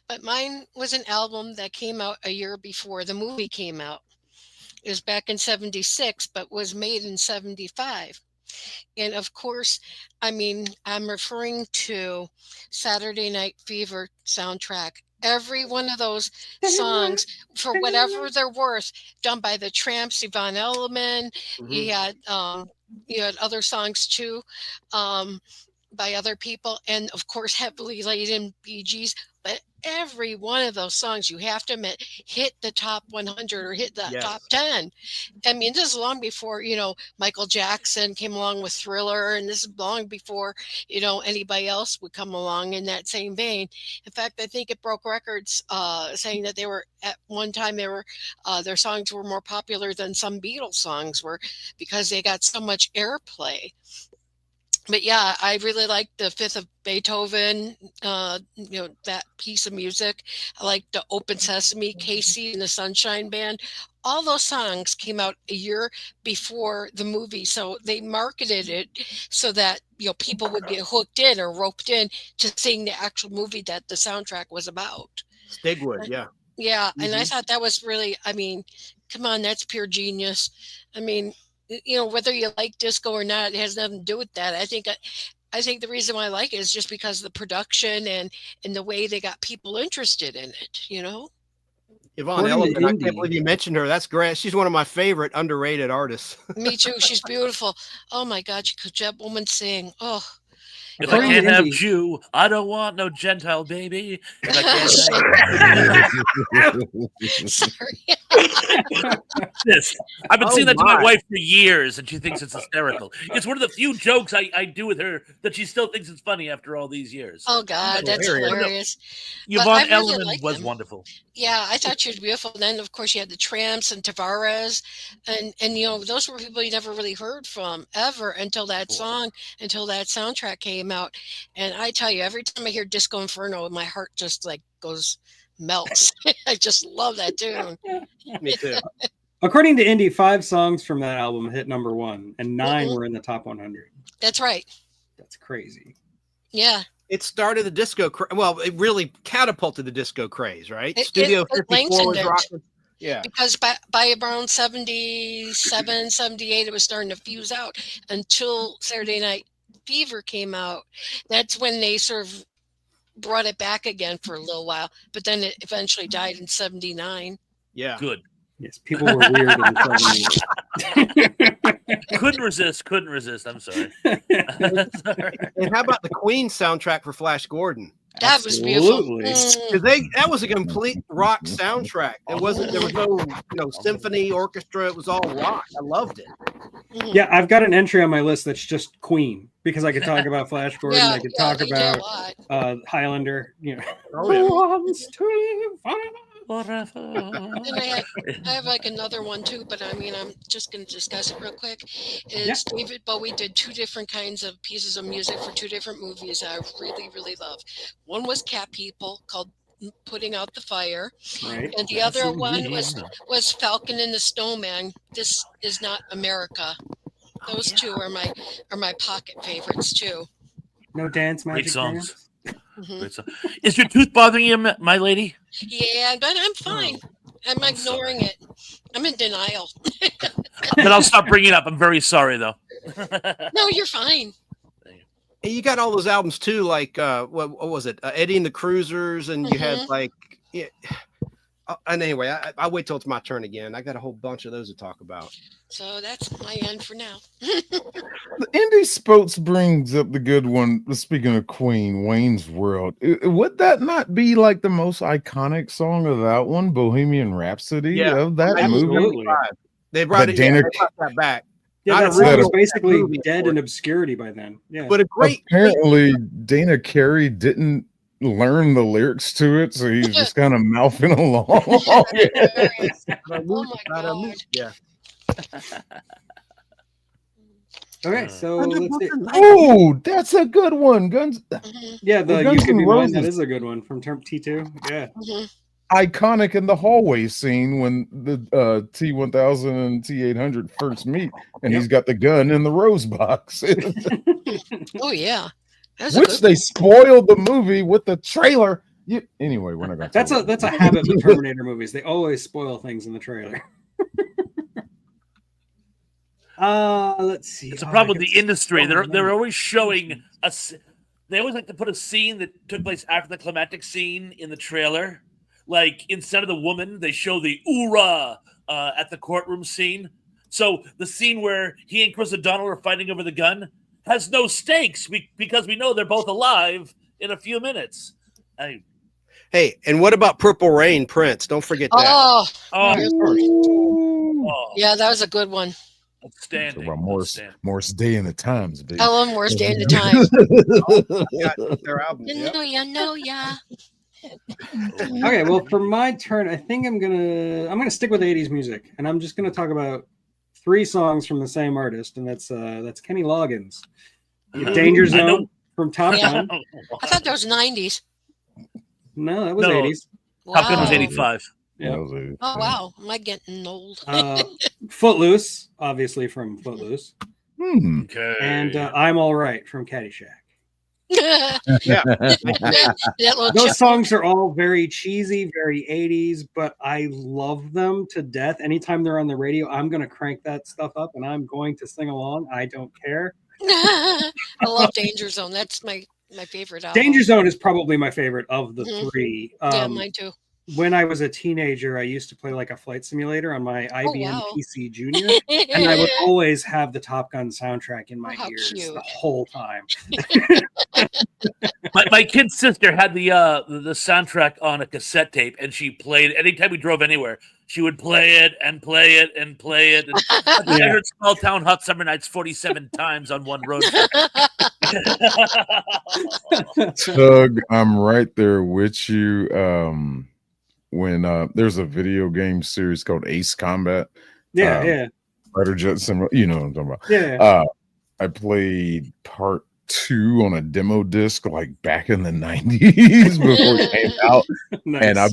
But mine was an album that came out a year before the movie came out. It was back in 76, but was made in 75. And of course, I mean, I'm referring to Saturday Night Fever soundtrack. Every one of those songs, for whatever they're worth, done by the Tramps, Yvonne Elliman. You had other songs too, by other people, and of course heavily laden Bee Gees. But every one of those songs, you have to admit, hit the top 100 or hit the Yes. top 10. I mean, this is long before Michael Jackson came along with Thriller, and this is long before anybody else would come along in that same vein. In fact, I think it broke records, saying that they were at one time their songs were more popular than some Beatles songs were because they got so much airplay. But yeah, I really like the Fifth of Beethoven, that piece of music. I like the Open Sesame, Casey and the Sunshine Band. all those songs came out a year before the movie, so they marketed it so that people would get hooked in or roped in to seeing the actual movie that the soundtrack was about. Stigwood, yeah. Yeah, and I Mhm. thought that was really, I mean, come on, that's pure genius. I mean, whether you like disco or not, it has nothing to do with that. I think the reason why I like it is just because of the production and the way they got people interested in it. Yvonne According to Elliman, I can't Indie, believe you mentioned her. That's great. She's one of my favorite underrated artists. Me too. She's beautiful. Oh my God, could that woman sing? Oh, If I according to can't have Indie, Jew, I don't want no Gentile baby. If I can't sorry. this. I've been Oh saying that to my my. wife for years, and she thinks it's hysterical. It's one of the few jokes I do with her that she still thinks it's funny after all these years. Oh God, that's hilarious. hilarious. But I Yvonne really Elliman like was them. wonderful. Yeah, I thought she was beautiful. And then of course you had the Tramps and Tavares, and those were people you never really heard from ever until that soundtrack came out. And I tell you, every time I hear Disco Inferno, my heart just like melts. I just love that tune. Me too. according to Indie, 5 songs from that album hit number 1, and 9 Mhm. were in the top 100. That's right. That's crazy. Yeah. It started the disco. Well, it really catapulted the disco craze, right? It- Studio it 54 was lengthened it. rocking. Yeah. Because by around 77, 78, it was starting to fuse out until Saturday Night Fever came out. That's when they sort of brought it back again for a little while, but then it eventually died in 79. Yeah. Good. Yes, people were weird in the 70s. Couldn't resist. I'm sorry. And how about the Queen soundtrack for Flash Gordon? That was beautiful. Absolutely. That was a complete rock soundtrack. There was no symphony orchestra. It was all rock. I loved it. Mhm. Yeah, I've got an entry on my list that's just Queen because I could talk about Flash Gordon. Yeah, I could talk they did a about lot. Highlander. Oh, yeah. Who wants to live forever? And I have like another one too, but I mean, I'm just going to discuss it real quick. Is David Bowie did 2 different kinds of pieces of music for 2 different movies I really, really love. One was Cat People called Putting Out the Fire, Right. and the other one was Falcon and the Snowman. This Is Not America. Those 2 are my pocket favorites too. No dance magic. Great songs. dance? Mhm. Great song. Is your tooth bothering you, my lady? Yeah, but I'm fine. I'm ignoring it. I'm in denial. Then I'll stop bringing it up. I'm very sorry, though. No, you're fine. And you got all those albums too, like what was it? Eddie and the Cruisers, and you had like, yeah. And anyway, I'll wait till it's my turn again. I got a whole bunch of those to talk about. So that's my end for now. The Indie Spots brings up the good one. Speaking of Queen, Wayne's World. Would that not be like the most iconic song of that one, Bohemian Rhapsody of that movie? Absolutely. They brought But it. Dana- They brought that back. Yeah, Not that a song was real basically movie, of dead course. in obscurity by then. Yeah. But a great. Apparently, Dana Carey didn't learn the lyrics to it, so he's just kind of mouthing along. Oh my God. Yeah. Okay, so let's see. Oh, that's a good one. Guns Mhm, Yeah, the Guns You Could N' Be Mine, that Roses. is a good one from Term T2. Yeah. mhm. iconic in the hallway scene when the T1000 and T800 first meet, and he's got the gun in the rose box, Oh yeah. That's a which good they spoiled the movie with the trailer. Anyway, we're not gonna. That's a habit with Terminator movies. They always spoil things in the trailer. Let's see. It's a problem with the industry. They're always showing us. They always like to put a scene that took place after the climactic scene in the trailer. Like instead of the woman, they show the oorah at the courtroom scene. So the scene where he and Chris O'Donnell are fighting over the gun has no stakes because we know they're both alive in a few minutes. Hey, and what about Purple Rain, Prince? Don't forget that. Oh, Oh, yeah, that was a good one. outstanding. About Morris Day in the Times, baby. I love Worst Day in the Time. Yeah, their album. You know, yeah. Okay, well, for my turn, I think I'm gonna stick with 80s music, and I'm just gonna talk about 3 songs from the same artist, and that's Kenny Loggins. Danger Zone from Top Yeah. Gun. I thought that was 90s. No, that was No. 80s. Top Gun was Wow. 85. Yeah. That was a Oh thing. wow, am I getting old? Footloose, obviously from Footloose, Hmm. Okay. and I'm All Right from Caddyshack. Yeah. That little Those chip- songs are all very cheesy, very 80s, but I love them to death. Anytime they're on the radio, I'm going to crank that stuff up and I'm going to sing along. I don't care. I love Danger Zone. That's my favorite album. Danger Zone is probably my favorite of the Mhm. three. Yeah, mine too. When I was a teenager, I used to play like a flight simulator on my IBM wow. PC Junior, and I would always have the Top Gun soundtrack in my how ears cute. the whole time. My kid's sister had the soundtrack on a cassette tape, and she played anytime we drove anywhere. She would play it and play it and play it. And I Yeah. heard Small Town Hot Summer Nights 47 times on one road trip. Doug, I'm right there with you. When there's a video game series called Ace Combat, Yeah, Um, yeah, Fighter Jet Sim, you know what I'm talking about. yeah. I played part 2 on a demo disc like back in the 90s before it came out, Nice. and I've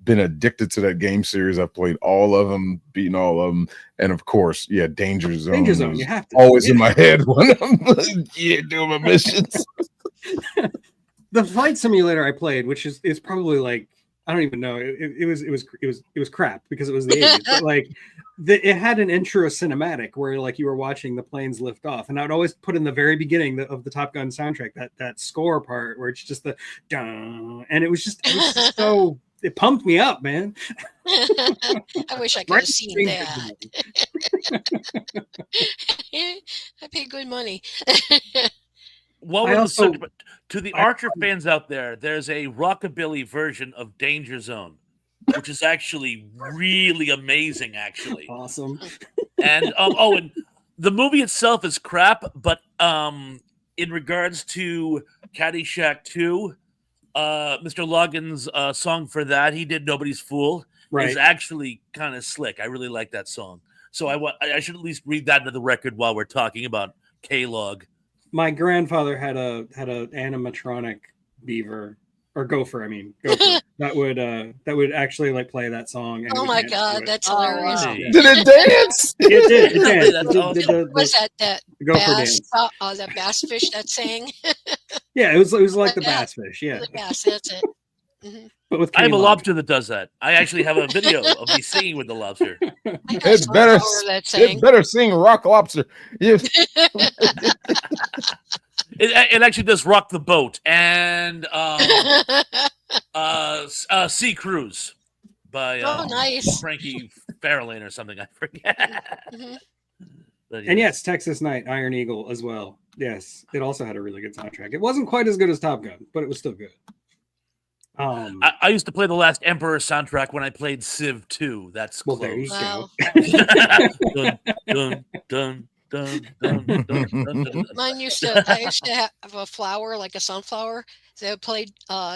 been addicted to that game series. I've played all of them, beaten all of them, and of course, yeah, Danger Zone. Danger Zone, was you have to. always in my head when I'm doing my missions. The flight simulator I played, which is probably like, I don't even know. It was crap because it was the 80s. But like, it had an intro cinematic where like you were watching the planes lift off, and I would always put in the very beginning of the Top Gun soundtrack that score part where it's just the dun, and it was just so it pumped me up, man. I wish I could Right have seen between that. I paid good money. What I was also- to the Archer fans out there, there's a rockabilly version of Danger Zone, which is actually really amazing, actually. Awesome. And and the movie itself is crap, but in regards to Caddyshack 2, Mr. Logan's song for that, he did Nobody's Fool, Right. is actually kind of slick. I really like that song. So I should at least read that into the record while we're talking about K-Log. My grandfather had a animatronic beaver or gopher. I mean, gopher that would actually like play that song. And Oh would my dance to god, it. that's hilarious. wow. Yeah. Did it dance? It did. It danced. That's It awesome. did Was that the gopher bass? dance. That bass fish that sang? Yeah, it was like the Like that. bass fish. Yeah, The bass, that's it. Mhm. but with I have a K-Log. lobster that does that. I actually have a video of me singing with the lobster. I got It some better, power that sang. it better sing Rock Lobster. Yes. It actually does Rock the Boat and Sea Cruise by Oh, nice. Frankie Farrelline or something. I forget. Mhm. But, And yes, Texas Night, Iron Eagle as well. Yes, it also had a really good soundtrack. It wasn't quite as good as Top Gun, but it was still good. I used to play the Last Emperor soundtrack when I played Civ 2. That's Well, close. there you Wow. dun, dun, dun, dun, dun, dun, dun, dun. I used to have a flower, like a sunflower. They played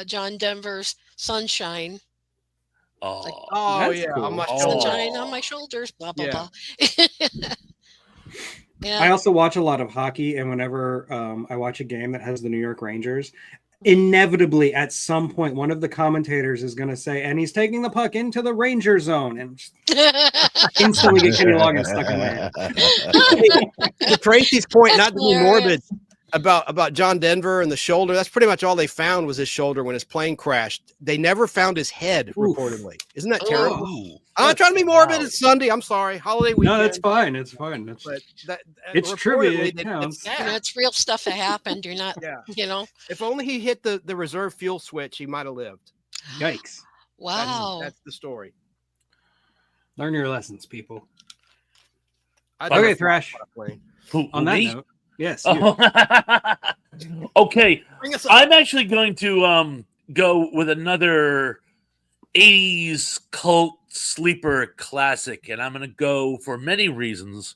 John Denver's Sunshine. Oh, Oh That's yeah, cool. on my Oh. shoulder. Sunshine on my shoulders, blah, blah, Yeah. blah. Yeah. I also watch a lot of hockey, and whenever I watch a game that has the New York Rangers, inevitably at some point one of the commentators is going to say, "And he's taking the puck into the Ranger zone," and just instantly get Kenny Loggins stuck in my head. To Tracy's point, That's not to be hilarious. morbid about John Denver and the shoulder. That's pretty much all they found was his shoulder when his plane crashed. They never found his head, Oof. reportedly. Isn't that Oh. terrible? Ooh. I'm not trying to be morbid. Wow. It's Sunday. I'm sorry. Holiday weekend. No, that's fine. It's fine. That's, But that It's trivia, reportedly, it counts. yeah. And it's real stuff that happened. You're not, Yeah. you know. If only he hit the reserve fuel switch, he might have lived. yikes. That's, Wow. that's the story. Learn your lessons, people. I'd Okay, never Thrash. fly a plane. Who, On that me? note, yes. you. Oh. Okay, Bring us up. I'm actually going to go with another 80s cult sleeper classic, and I'm going to go for many reasons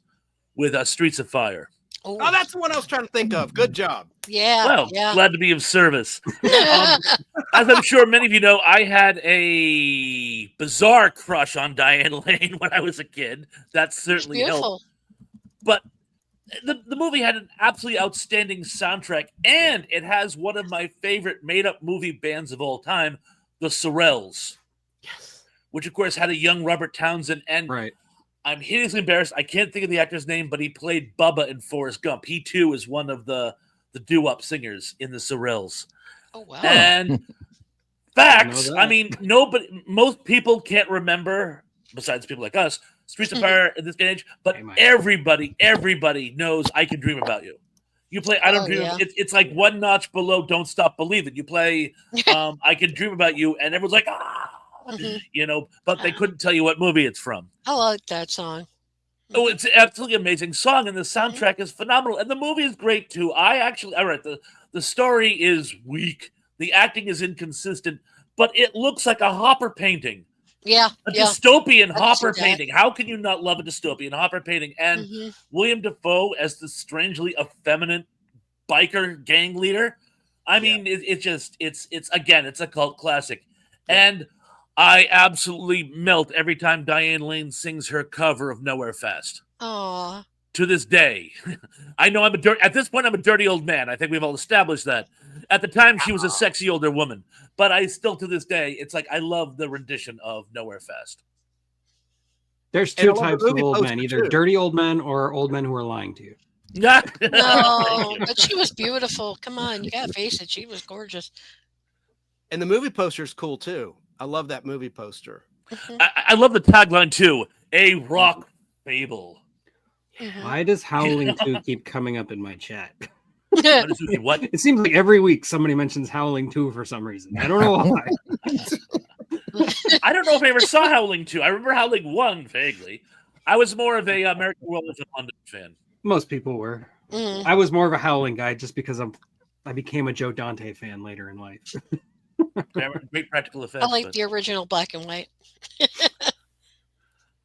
with Streets of Fire. Oh, Oh, that's the one I was trying to think of. Good job. yeah. Well, yeah. glad to be of service. As I'm sure many of you know, I had a bizarre crush on Diane Lane when I was a kid. That certainly helped. Beautiful. But the movie had an absolutely outstanding soundtrack, and it has one of my favorite made-up movie bands of all time, the Sorrells. which of course had a young Robert Townsend. And Right. I'm hideously embarrassed. I can't think of the actor's name, but he played Bubba in Forrest Gump. He too is one of the doo-wop singers in the Sorrells. Oh wow. And facts. I mean, most people can't remember, besides people like us, Streets of Fire in this day and age. But everybody knows "I Can Dream About You." You play "I Don't Dream." Yeah. It's like one notch below "Don't Stop Believing." You play "I Can Dream About You," and everyone's like, you know. But they couldn't tell you what movie it's from. I like that song. Oh, it's an absolutely amazing song, and the soundtrack is phenomenal, and the movie is great too. All right, the story is weak, the acting is inconsistent, but it looks like a Hopper painting. Yeah. A dystopian I can Hopper see that. painting. How can you not love a dystopian Hopper painting? And William Dafoe as the strangely effeminate biker gang leader. I mean, it's a cult classic. And I absolutely melt every time Diane Lane sings her cover of Nowhere Fast. Aw. To this day. I know at this point I'm a dirty old man. I think we've all established that. At the time she was a sexy older woman, but I still to this day it's like I love the rendition of Nowhere Fast. There's And I two love the types of movie old poster, men, either too. dirty old men or old men who are lying to you. No, but she was beautiful. Come on, you gotta face it. She was gorgeous. And the movie poster is cool too. I love that movie poster. I love the tagline too. A rock fable. Why does Howling 2 keep coming up in my chat? What? It seems like every week somebody mentions Howling 2 for some reason. I don't know why. I don't know if I ever saw Howling 2. I remember Howling 1 vaguely. I was more of a American Werewolf in London fan. Most people were. I was more of a Howling guy just because I became a Joe Dante fan later in life. Great practical effects. I like the original black and white.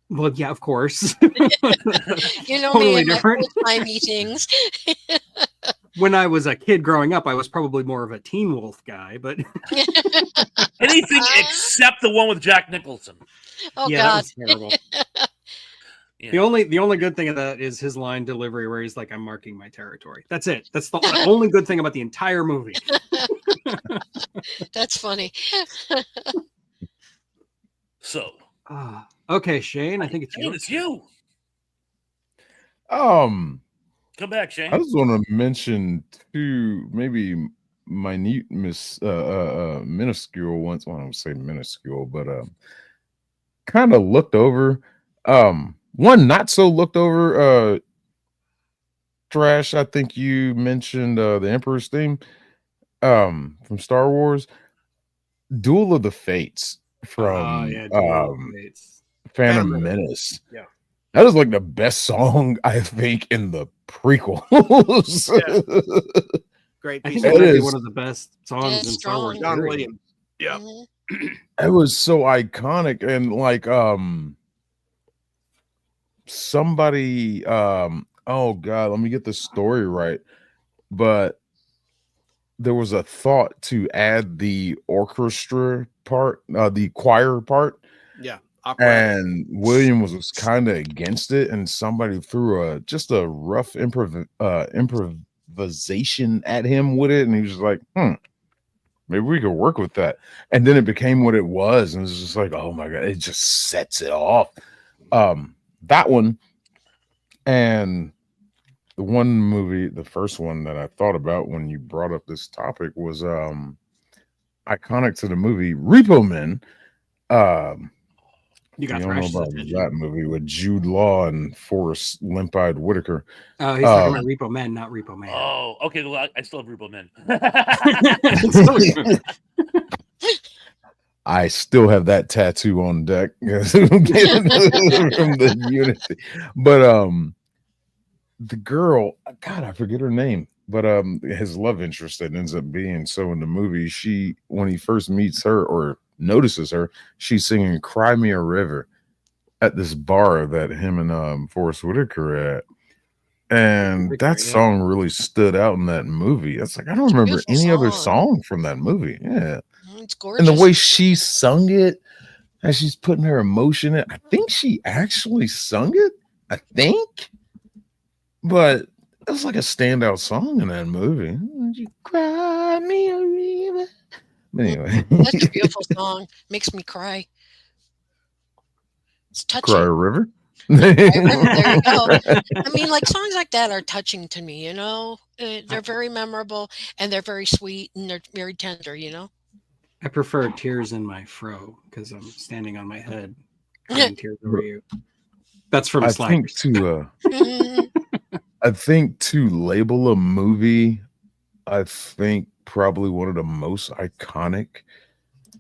Well, yeah, of course. You know Totally me and different. my meetings. When I was a kid growing up, I was probably more of a Teen Wolf guy, but anything except the one with Jack Nicholson. Oh yeah, God. that was terrible. Yeah. The only good thing of that is his line delivery where he's like, "I'm marking my territory." That's it. That's the only good thing about the entire movie. That's funny. So Okay, Shane, I think it's you. it's you. Um, Come back, Shane. I just want to mention two maybe minute minuscule ones. Well, I don't say minuscule, but kind of looked over. One not so looked over. Trash. I think you mentioned the Emperor's theme. From Star Wars, Duel of the Fates from Phantom Menace. Yeah. That is like the best song I think in the prequels. Great I piece think of it might be is. one of the best songs Yeah, in Star Wars. strong. John period. Williams. Yeah. It was so iconic, and like somebody oh god, let me get the story right, but there was a thought to add the orchestra part, the choir part, Yeah. Opera. and William was kind of against it, and somebody threw just a rough improvisation at him with it, and he was like, maybe we could work with that. And then it became what it was, and it's just like, oh my god, it just sets it off. That one, and the one movie, the first one that I thought about when you brought up this topic was iconic to the movie Repo Man. You got don't know Thrash's about attention. that movie with Jude Law and Forrest Limp-Eyed Whitaker. Oh, he's talking about Repo Man, not Repo Man. Oh, okay. Well, I still have Repo Men. I still have that tattoo on deck from the Unity. But the girl, God, I forget her name, but his love interest that ends up being so in the movie, when he first meets her or notices her, she's singing Cry Me a River at this bar that him and Forrest Whitaker are at. And that song really stood out in that movie. It's like I don't remember any other song from that movie. Yeah. It's gorgeous. And the way she sung it, as she's putting her emotion in, I think she actually sung it. I think. But it was like a standout song in that movie. Would you cry me a river? Anyway. That's a beautiful song. Makes me cry. It's touching. Cry River. There you go. I mean, like songs like that are touching to me. They're very memorable and they're very sweet and they're very tender. I prefer Tears in My Fro because I'm standing on my head, crying tears over you. That's from I Sliders. think to label a movie, I think probably one of the most iconic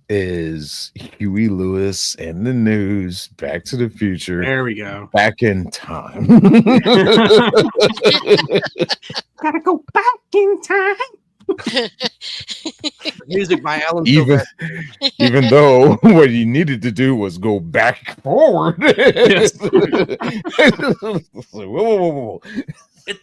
is Huey Lewis and the News, Back to the Future. There we go. Back in Time. Gotta go back in time. Music by Alan even, Silvestri. even though what he needed to do was go back forward. Yes. Whoa.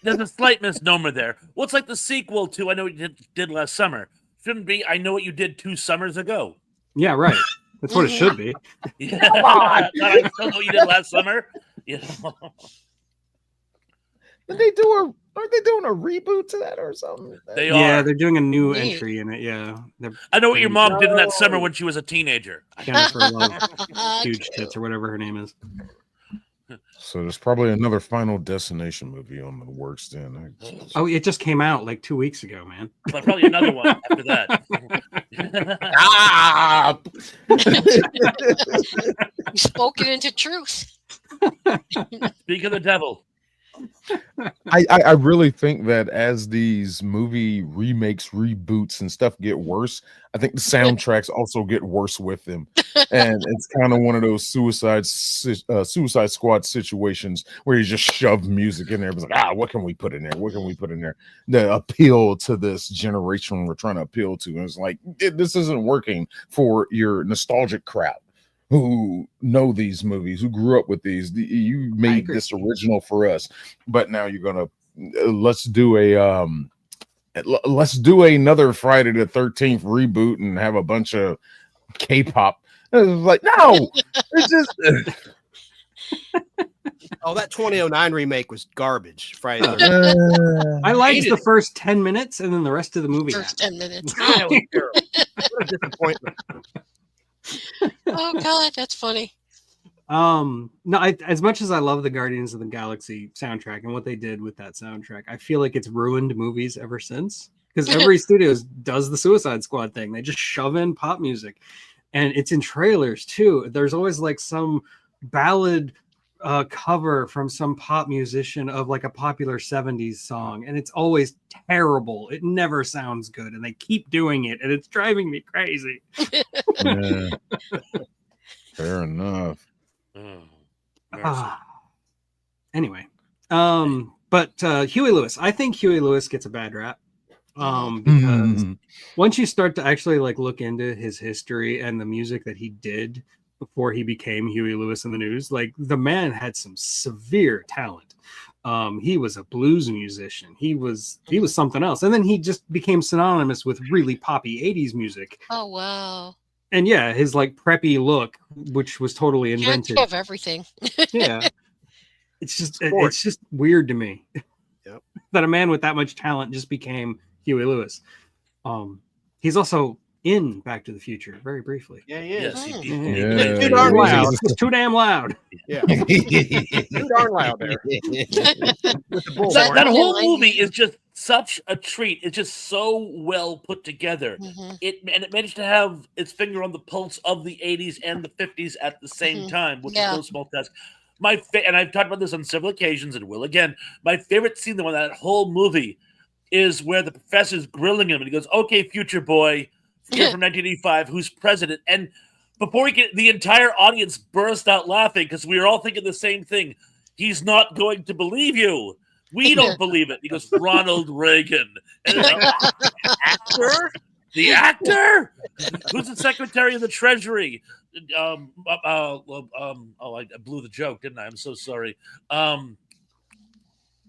There's a slight misnomer there. Well, it's like the sequel to I Know What You Did Last Summer. Shouldn't be I Know What You Did 2 summers ago. Yeah, right. That's what it should be. Yeah. I still know what you did last summer. Aren't they doing a reboot to that or something? They Yeah, are. they're doing a new Neat. entry in it. Yeah. I know what your mom did in that summer when she was a teenager. Jennifer Love, Huge Tits or whatever her name is. So there's probably another Final Destination movie on the works then. Oh, it just came out like 2 weeks ago, man. But probably another one after that. You spoke it into truth. Speak of the devil. I really think that as these movie remakes, reboots, and stuff get worse, I think the soundtracks also get worse with them, and it's kind of one of those Suicide Squad situations where you just shove music in there. It's like, what can we put in there? What can we put in there? The appeal to this generation we're trying to appeal to, and it's like this isn't working for your nostalgic crowd who know these movies, who grew up with these. You made this original for us, but now you're gonna let's do another Friday the 13th reboot and have a bunch of K-pop. Like, no, it's just Oh, that 2009 remake was garbage. Friday the 13th. I liked the first 10 minutes and then the rest of the movie. First 10 minutes. That was terrible. What a disappointment. Oh God, that's funny. No, as much as I love the Guardians of the Galaxy soundtrack and what they did with that soundtrack, I feel like it's ruined movies ever since. Because every studio does the Suicide Squad thing. They just shove in pop music. And it's in trailers too. There's always like some ballad cover from some pop musician of like a popular 70s song. And it's always terrible. It never sounds good. And they keep doing it. And it's driving me crazy. yeah. Fair enough. Anyway, but Huey Lewis, I think Huey Lewis gets a bad rap. Because once you start to actually like look into his history and the music that he did before he became Huey Lewis in the News, like the man had some severe talent. He was a blues musician. He was something else. And then he just became synonymous with really poppy 80s music. Oh wow. And yeah, his like preppy look, which was totally invented. Can't have everything. Yeah. It's just weird to me. Yep. That a man with that much talent just became Huey Lewis. He's also in Back to the Future very briefly. Yeah, he is. Yes, he Yeah. did. Too darn loud. It's too damn loud. Yeah. Too darn loud there. With the bull. That whole movie is just such a treat. It's just so well put together. Mhm. It managed to have its finger on the pulse of the 80s and the 50s at the same time, which is no small task. And I've talked about this on several occasions and will again. My favorite scene in that whole movie is where the professor's grilling him and he goes, "Okay, future boy, here from 1985, who's president?" And before the entire audience burst out laughing because we were all thinking the same thing. He's not going to believe you. We don't believe it. He goes, "Ronald Reagan." And actor? The actor? Who's the Secretary of the Treasury? I blew the joke, didn't I? I'm so sorry. I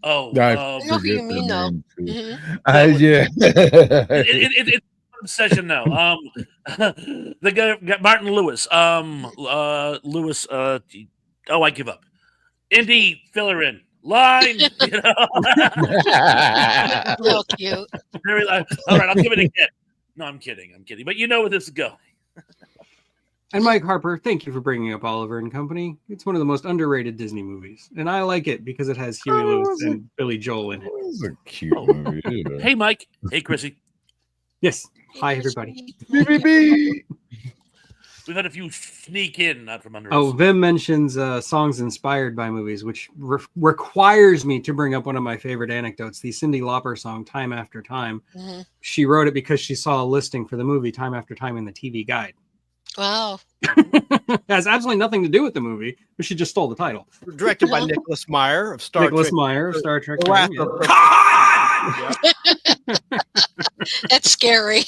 I know who forget you mean, their though. name, too. Mhm. Yeah. It's an obsession now. The guy, Martin Lewis. Lewis. I give up. Indy, fill her in. Line. You know? Real cute. All right, I'll give it again. No, I'm kidding. But you know where this is going. And Mike Harper, thank you for bringing up Oliver and Company. It's one of the most underrated Disney movies, and I like it because it has Huey Lewis and Billy Joel in it. It was a cute movie. Yeah. Hey, Mike. Hey, Chrissy. Yes. Hi, everybody. BBB. We've had a few sneak in, not from under Oh, us. Vim mentions songs inspired by movies, which requires me to bring up one of my favorite anecdotes, the Cyndi Lauper song Time After Time. Mm-hmm. She wrote it because she saw a listing for the movie Time After Time in the TV Guide. Wow. It has absolutely nothing to do with the movie, but she just stole the title. Directed by Nicholas Meyer of Star Nicholas Trek. Meyer of Star Trek. The Wrath fame, yeah. That's scary.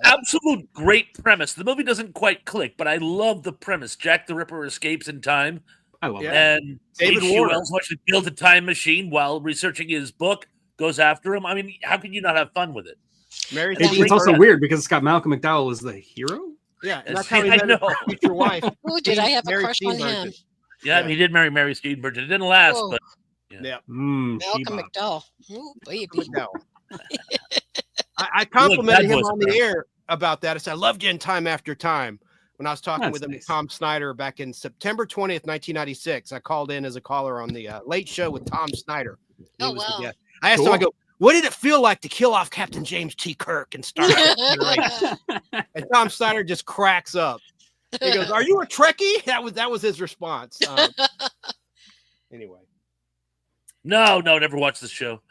Absolute great premise. The movie doesn't quite click, but I love the premise. Jack the Ripper escapes in time, I love Yeah. that. and David H.G. Warner. Wells wants to build a time machine while researching his book, goes after him. I mean, how can you not have fun with it? Mary It's also Yeah. weird because it's got Malcolm McDowell as the hero. Yeah, and Yes, that's how he I met know. his future wife. Ooh, did I have a Mary crush on Steenburgen. him? Yeah, Yeah. he did marry Mary Steenburgen. It didn't last, Oh. but Yeah, Mm, Malcolm She-Bop. McDowell. Ooh, baby. no. I complimented Bad him Boys on the crap. air about that. I said, I loved you in Time After Time. When I was talking That's with him, nice. Tom Snyder, back in September 20th, 1996, I called in as a caller on the Late Show with Tom Snyder. He Oh, was the wow. guest. I asked him, I go, what did it feel like to kill off Captain James T. Kirk and Star Trek Generation? And Tom Snyder just cracks up. He goes, "Are you a Trekkie?" That was his response. Anyway, no, never watched this show.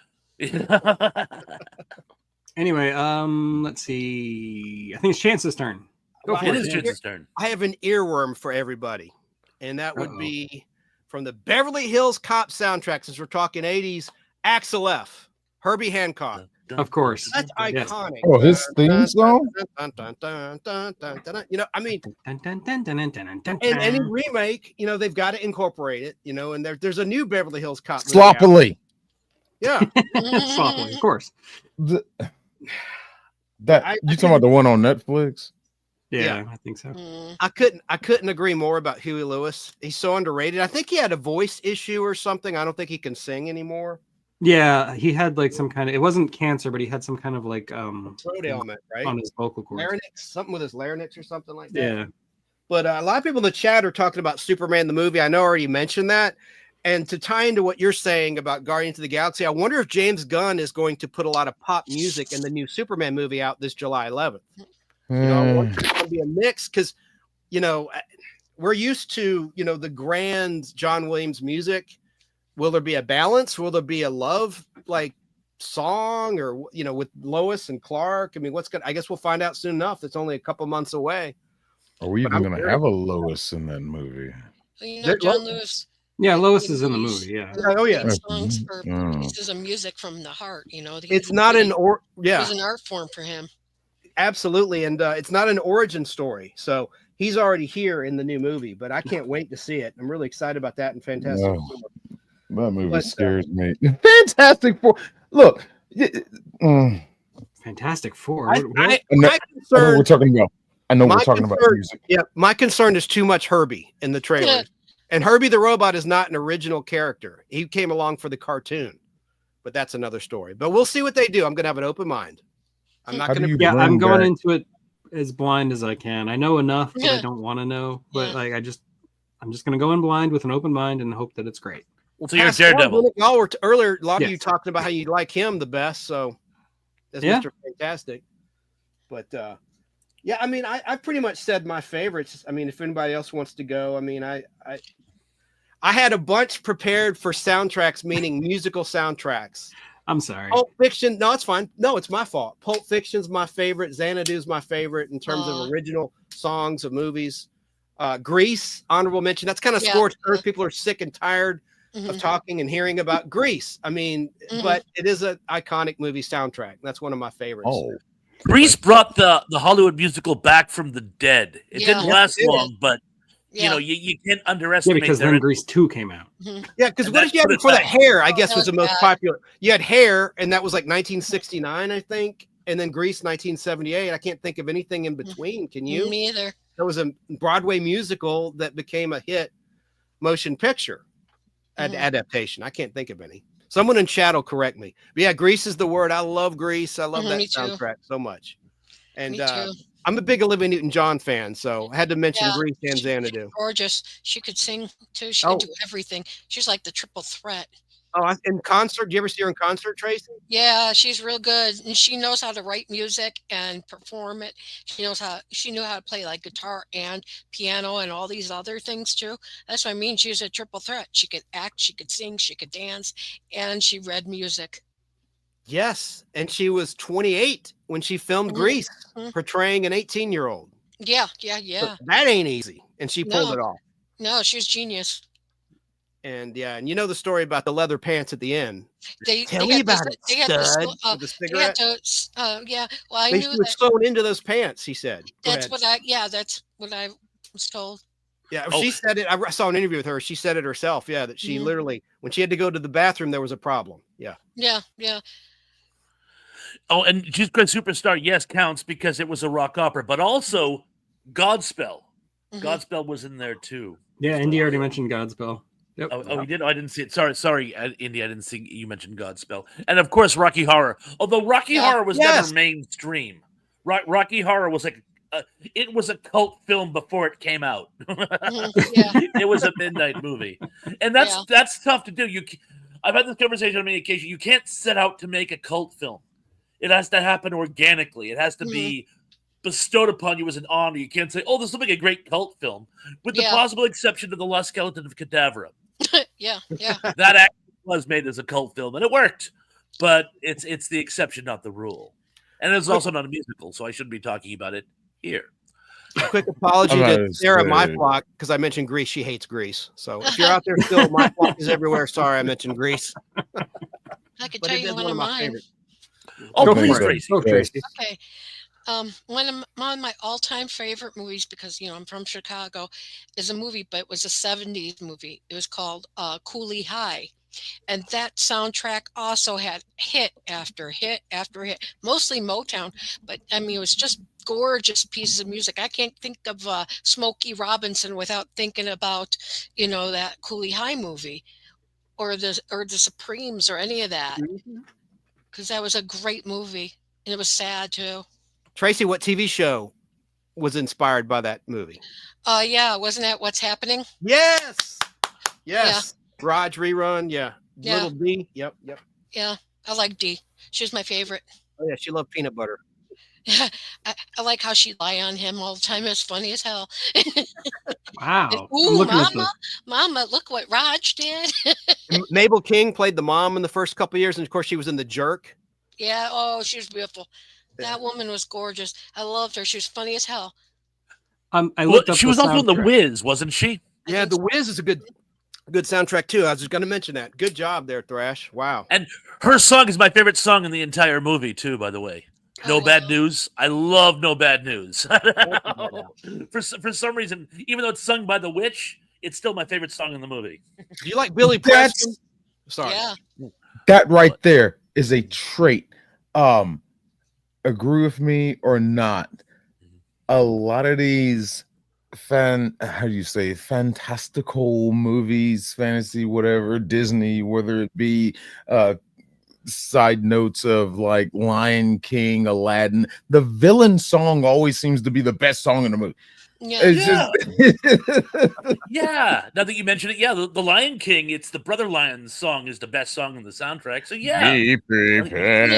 Anyway, let's see. I think it's Chance's turn. Go Well, for It it. is Chance. Chance's turn. I have an earworm for everybody, and that would Uh-oh. be from the Beverly Hills Cop soundtrack. Since we're talking 80s, Axel F. Herbie Hancock. Of course. That's Yes. iconic. Oh, his theme song? You know, I mean, Dun, dun, dun, dun, dun, dun, dun, in any dun. remake, you know, they've got to incorporate it, you know, and there's a new Beverly Hills Cop movie out. Sloppily. Yeah. Sloppily, of course. You I talking about the one on Netflix? Yeah, I think so. Mm. I couldn't agree more about Huey Lewis. He's so underrated. I think he had a voice issue or something. I don't think he can sing anymore. Yeah, he had like some kind of, it wasn't cancer, but he had some kind of like Throat ailment, right? on his vocal cords. Larynx, something with his larynx or something like that. Yeah. But a lot of people in the chat are talking about Superman the movie. I know I already mentioned that. And to tie into what you're saying about Guardians of the Galaxy, I wonder if James Gunn is going to put a lot of pop music in the new Superman movie out this July 11th. You know, I wonder if it's going to be a mix because, you know, we're used to, you know, the grand John Williams music. Will there be a balance? Will there be a love like song or, you know, with Lois and Clark? I mean, I guess we'll find out soon enough. It's only a couple months away. Are we But even I'm going to very- have a Lois in that movie? You know, There- John Lewis. Yeah, Lois is in the movie. Yeah. Oh, yeah. Made songs for Mm. pieces of music from the heart. You know, It's not an It was an art form for him. Absolutely, and it's not an origin story. So he's already here in the new movie, but I can't wait to see it. I'm really excited about that and Fantastic No. Four. That movie But, scares me. Fantastic Four. Look, Fantastic Four. I, What- I, I know- my I know we're concern, talking about. I know we're My talking about concern- music. yeah, my concern is too much Herbie in the trailer. Yeah. And Herbie the Robot is not an original character. He came along for the cartoon, but that's another story. But we'll see what they do. I'm going to have an open mind. I'm not How do going you to. Yeah, I'm bring going back- into it as blind as I can. I know enough, but I Yeah. don't want to know. But Yeah. like, I'm just gonna go in blind with an open mind and hope that it's great. Well, So you're Pascal, Daredevil. Y'all were earlier. A lot of you Yes. talking about how you like him the best. So that's Yeah. Mr. Fantastic. But yeah, I mean, I pretty much said my favorites. I mean, if anybody else wants to go, I mean, I had a bunch prepared for soundtracks, meaning musical soundtracks. I'm sorry. Pulp Fiction. No, it's fine. No, it's my fault. Pulp Fiction's my favorite. Xanadu's my favorite in terms Aw. of original songs of movies. Grease, honorable mention. That's kind of Yeah. scorched earth. People are sick and tired of Mhm. talking and hearing about Grease. I mean, Mhm. but it is an iconic movie soundtrack. That's one of my favorites. Oh, Grease brought the Hollywood musical back from the dead. It Yeah. didn't last it did. long, but you Yeah. know, you can't Yeah, underestimate because their then Grease 2 came out. Yeah, because And what that did you have put it before that? back. Hair, I guess, That was the was most bad. popular. You had Hair, and that was like 1969, I think, and then Grease 1978. I can't think of anything in between. Can you? Me either. There was a Broadway musical that became a hit motion picture Mhm. adaptation. I can't think of any. Someone in chat will correct me. But yeah, Grease is the word. I love Grease. I love Mhm, that me too. soundtrack so much. And Me too. I'm a big Olivia Newton-John fan, so I had to mention Yeah, Grease and she's Xanadu. gorgeous. She could sing too. She Oh, could do everything. She's like the triple threat. In concert, do you ever see her in concert, Tracy? Yeah, she's real good, and she knows how to write music and perform it. She knew how to play like guitar and piano and all these other things too. That's what I mean. She was a triple threat. She could act, she could sing, she could dance, and she read music. Yes, and she was 28 when she filmed Grease, Mhm. portraying an 18-year-old. Yeah, So that ain't easy, and she pulled No. it off. No, she was genius. And yeah, and you know the story about the leather pants at the end. They Tell they me had about to, it, they had to, stud, sl- with the they had cigarette. to, yeah. Well, I She knew was that. sewn into those pants, he said. Go That's ahead. what I was told. Yeah, Oh. she said it. I saw an interview with her. She said it herself. Yeah, that she Mhm. literally, when she had to go to the bathroom, there was a problem. Yeah. Yeah. Oh, and Jesus Christ Superstar, yes, counts because it was a rock opera, but also Godspell. Mhm. Godspell was in there too. Yeah, Indy already mentioned Godspell. Yep. Oh, he did. Oh, I didn't see it. Sorry, Indy. I didn't see you mentioned Godspell, and of course Rocky Horror. Although Rocky Yeah. Horror was Yes. never mainstream. Rocky Horror was like it was a cult film before it came out. Mhm. Yeah. It was a midnight movie, and that's tough to do. I've had this conversation on many occasions. You can't set out to make a cult film. It has to happen organically. It has to be bestowed upon you as an honor. You can't say, "Oh, this will make a great cult film," with the Yeah. possible exception of The Lost Skeleton of Cadavra. Yeah. That actually was made as a cult film, and it worked. But it's the exception, not the rule. And it's also not a musical, so I shouldn't be talking about it here. A quick apology I'm to gonna Sarah, my say- flock, because I mentioned Grease. She hates Grease. So if you're out there still, my flock is everywhere. Sorry, I mentioned Grease. I could But tell it you is one one of of my mine. favorites. Oh, Go please, for it. Tracy. Go, Tracy. Okay. One of my all-time favorite movies, because I'm from Chicago, is a movie, but it was a '70s movie. It was called Cooley High, and that soundtrack also had hit after hit after hit, mostly Motown. But I mean, it was just gorgeous pieces of music. I can't think of Smokey Robinson without thinking about that Cooley High movie, or the Supremes, or any of that, because that was a great movie, and it was sad too. Tracy, what TV show was inspired by that movie? Yeah, wasn't that What's Happening? Yes. Yes. Raj rerun. Yeah. Yeah. Little D. Yep. Yeah, I like Dee. She was my favorite. Oh yeah, she loved peanut butter. I like how she lie on him all the time. It's funny as hell. Wow. I'm Ooh, looking at mama, look what Raj did. Mabel King played the mom in the first couple of years, and of course she was in The Jerk. Yeah, oh, she was beautiful. That woman was gorgeous. I loved her. She was funny as hell. I looked up She the was also in The soundtrack. Wiz, wasn't she? Yeah, think The Wiz is a good soundtrack too. I was just going to mention that. Good job there, Thrash. Wow. And her song is my favorite song in the entire movie, too, by the way. No Oh, Bad wow. News. I love No Bad News. For some reason, even though it's sung by the witch, it's still my favorite song in the movie. Do you like Billy That's- Preston? Sorry. Yeah. That right there is a trait. Agree with me or not? A lot of these how do you say, fantastical movies, fantasy, whatever, Disney, whether it be side notes of like Lion King, Aladdin, the villain song always seems to be the best song in the movie. Yeah. It's just Yeah. Now that you mention it, yeah, the Lion King, it's the Brother Lion song is the best song in the soundtrack. So yeah. be prepared.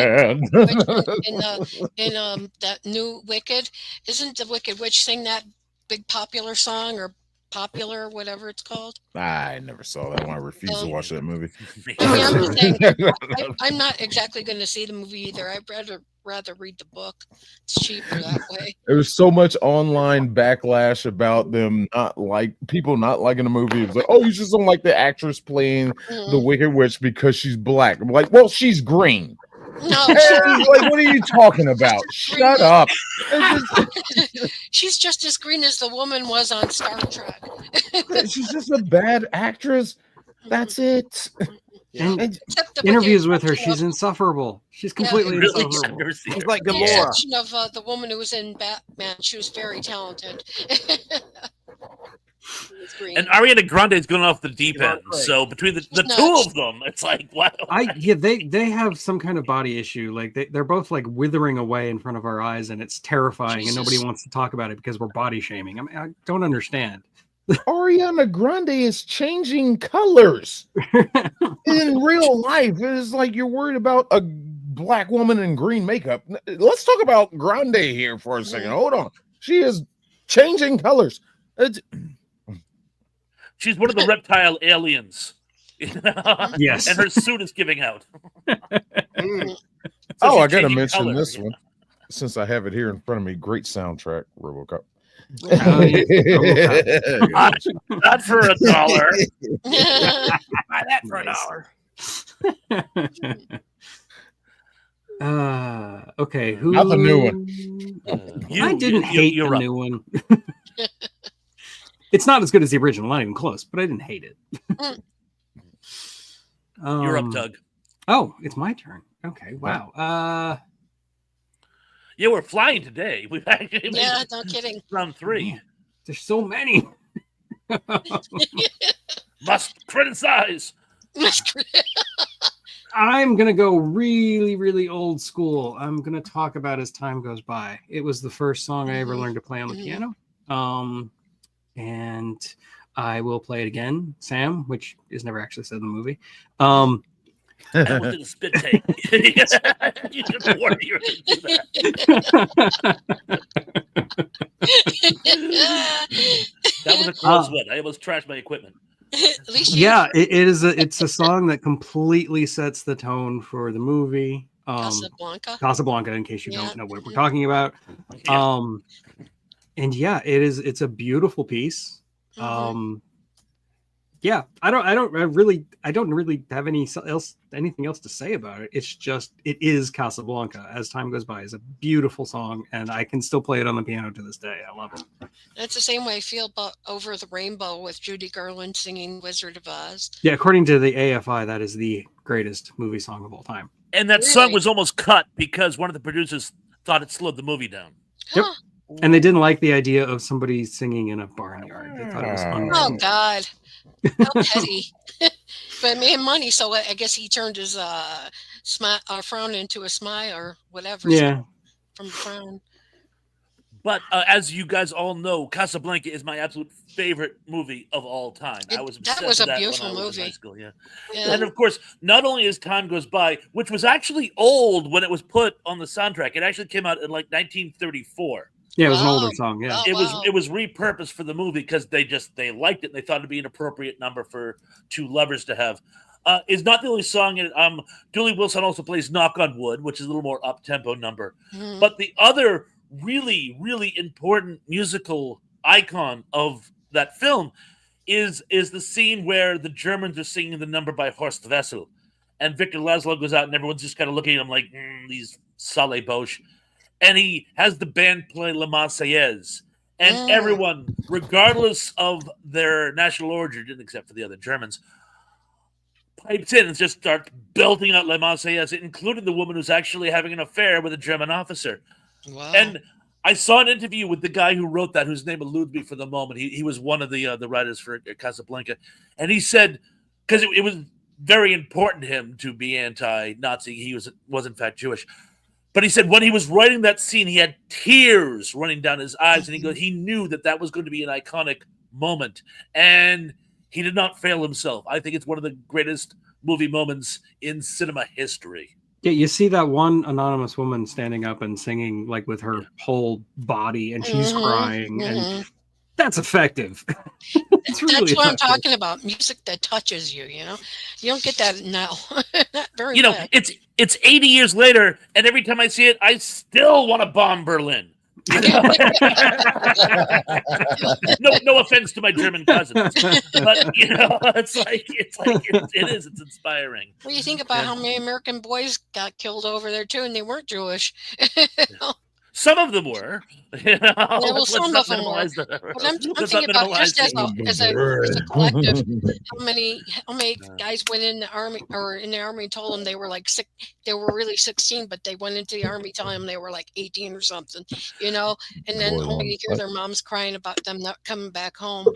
in that new Wicked, isn't the Wicked Witch sing that big popular song, or popular, whatever it's called? I never saw that one. I refuse to watch that movie. I mean, I'm just saying, I'm not exactly going to see the movie either. I'd rather read the book. It's cheaper that way. There was so much online backlash about them people not liking the movie. It was like, oh, you just don't like the actress playing the Wicked Witch because she's black. I'm like, well, she's green. No, Like, what are you talking about? Shut up. she's just as green as the woman was on Star Trek. She's just a bad actress. That's it. And Except the interviews with her, exception she's of- insufferable. She's completely Really? I've insufferable. never seen She's her. like the Gamora. exception of the woman who was in Batman. She was very talented. Green. And Ariana Grande is going off the deep Not end. great. So between the two nuts. of them, it's like, wow. They have some kind of body issue. Like they're both like withering away in front of our eyes, and it's terrifying. And nobody Jesus. wants to talk about it because we're body shaming. I mean, I don't understand. Ariana Grande is changing colors in real life. It's like you're worried about a black woman in green makeup. Let's talk about Grande here for a second. Hold on. She is changing colors. She's one of the reptile aliens. Yes. And her suit is giving out. Mm. So I she's got to changing mention color, this you one since I have it here in front of me. Great soundtrack, RoboCop. Oh, yeah. Not for $1. Buy that for $1. Okay, who? Not the new one. I didn't hate the new one. It's not as good as the original, not even close, but I didn't hate it. You're up, Doug. Oh, it's my turn. Okay, wow. Yeah, we're flying today. We've actually Yeah, no kidding. round 3. Man, there's so many. Must criticize. I'm gonna go really, really old school. I'm gonna talk about As Time Goes By. It was the first song I ever learned to play on the piano. And I will play it again, Sam, which is never actually said in the movie. And we'll do the spit take. You just warned you were gonna do that was a close one. I almost trashed my equipment. At least Yeah, it is. It's a song that completely sets the tone for the movie. Casablanca. Casablanca, in case you Yeah. don't know what we're talking about. Yeah. And yeah, it's a beautiful piece. Yeah, I don't really have anything else to say about it. It's just, it is Casablanca. As Time Goes By is a beautiful song, and I can still play it on the piano to this day. I love it. That's the same way I feel about Over the Rainbow with Judy Garland singing Wizard of Oz. Yeah, according to the AFI, that is the greatest movie song of all time. And that song was almost cut because one of the producers thought it slowed the movie down. Yep. And they didn't like the idea of somebody singing in a barnyard. They thought it was Oh God, how petty! But made money, so I guess he turned his frown into a smile or whatever. Yeah. From frown. But as you guys all know, Casablanca is my absolute favorite movie of all time. I was obsessed That was with a that beautiful when I was in movie. high school, Yeah. And of course, not only as Time Goes By, which was actually old when it was put on the soundtrack. It actually came out in like 1934. Yeah, it was an older song. Yeah, it was repurposed for the movie because they liked it and they thought it'd be an appropriate number for two lovers to have. It's not the only song. Julie Wilson also plays "Knock on Wood," which is a little more up tempo number. Mm-hmm. But the other really, really important musical icon of that film is the scene where the Germans are singing the number by Horst Wessel, and Victor Laszlo goes out and everyone's just kind of looking at him like these sale boche. And he has the band play La Marseillaise. And everyone, regardless of their national origin, except for the other Germans, pipes in and just starts belting out La Marseillaise, including the woman who's actually having an affair with a German officer. Wow. And I saw an interview with the guy who wrote that, whose name eludes me for the moment. He was one of the writers for Casablanca. And he said, because it was very important to him to be anti-Nazi, he was in fact Jewish. But he said when he was writing that scene, he had tears running down his eyes, and he knew that was going to be an iconic moment, and he did not fail himself. I think it's one of the greatest movie moments in cinema history. Yeah, you see that one anonymous woman standing up and singing like with her whole body, and she's crying, and that's effective. It's really That's what effective. I'm talking about. Music that touches you. You know, you don't get that now. Not very. It's 80 years later, and every time I see it, I still want to bomb Berlin. No offense to my German cousins, but it's inspiring. Well, you think about how many American boys got killed over there too, and they weren't Jewish. Some of them were. Some of them were. But I'm thinking about just as a collective, how many guys went in the army or in the army told them they were like sick. They were really 16, but they went into the army telling them they were like 18 or something, and then only to hear their moms crying about them not coming back home.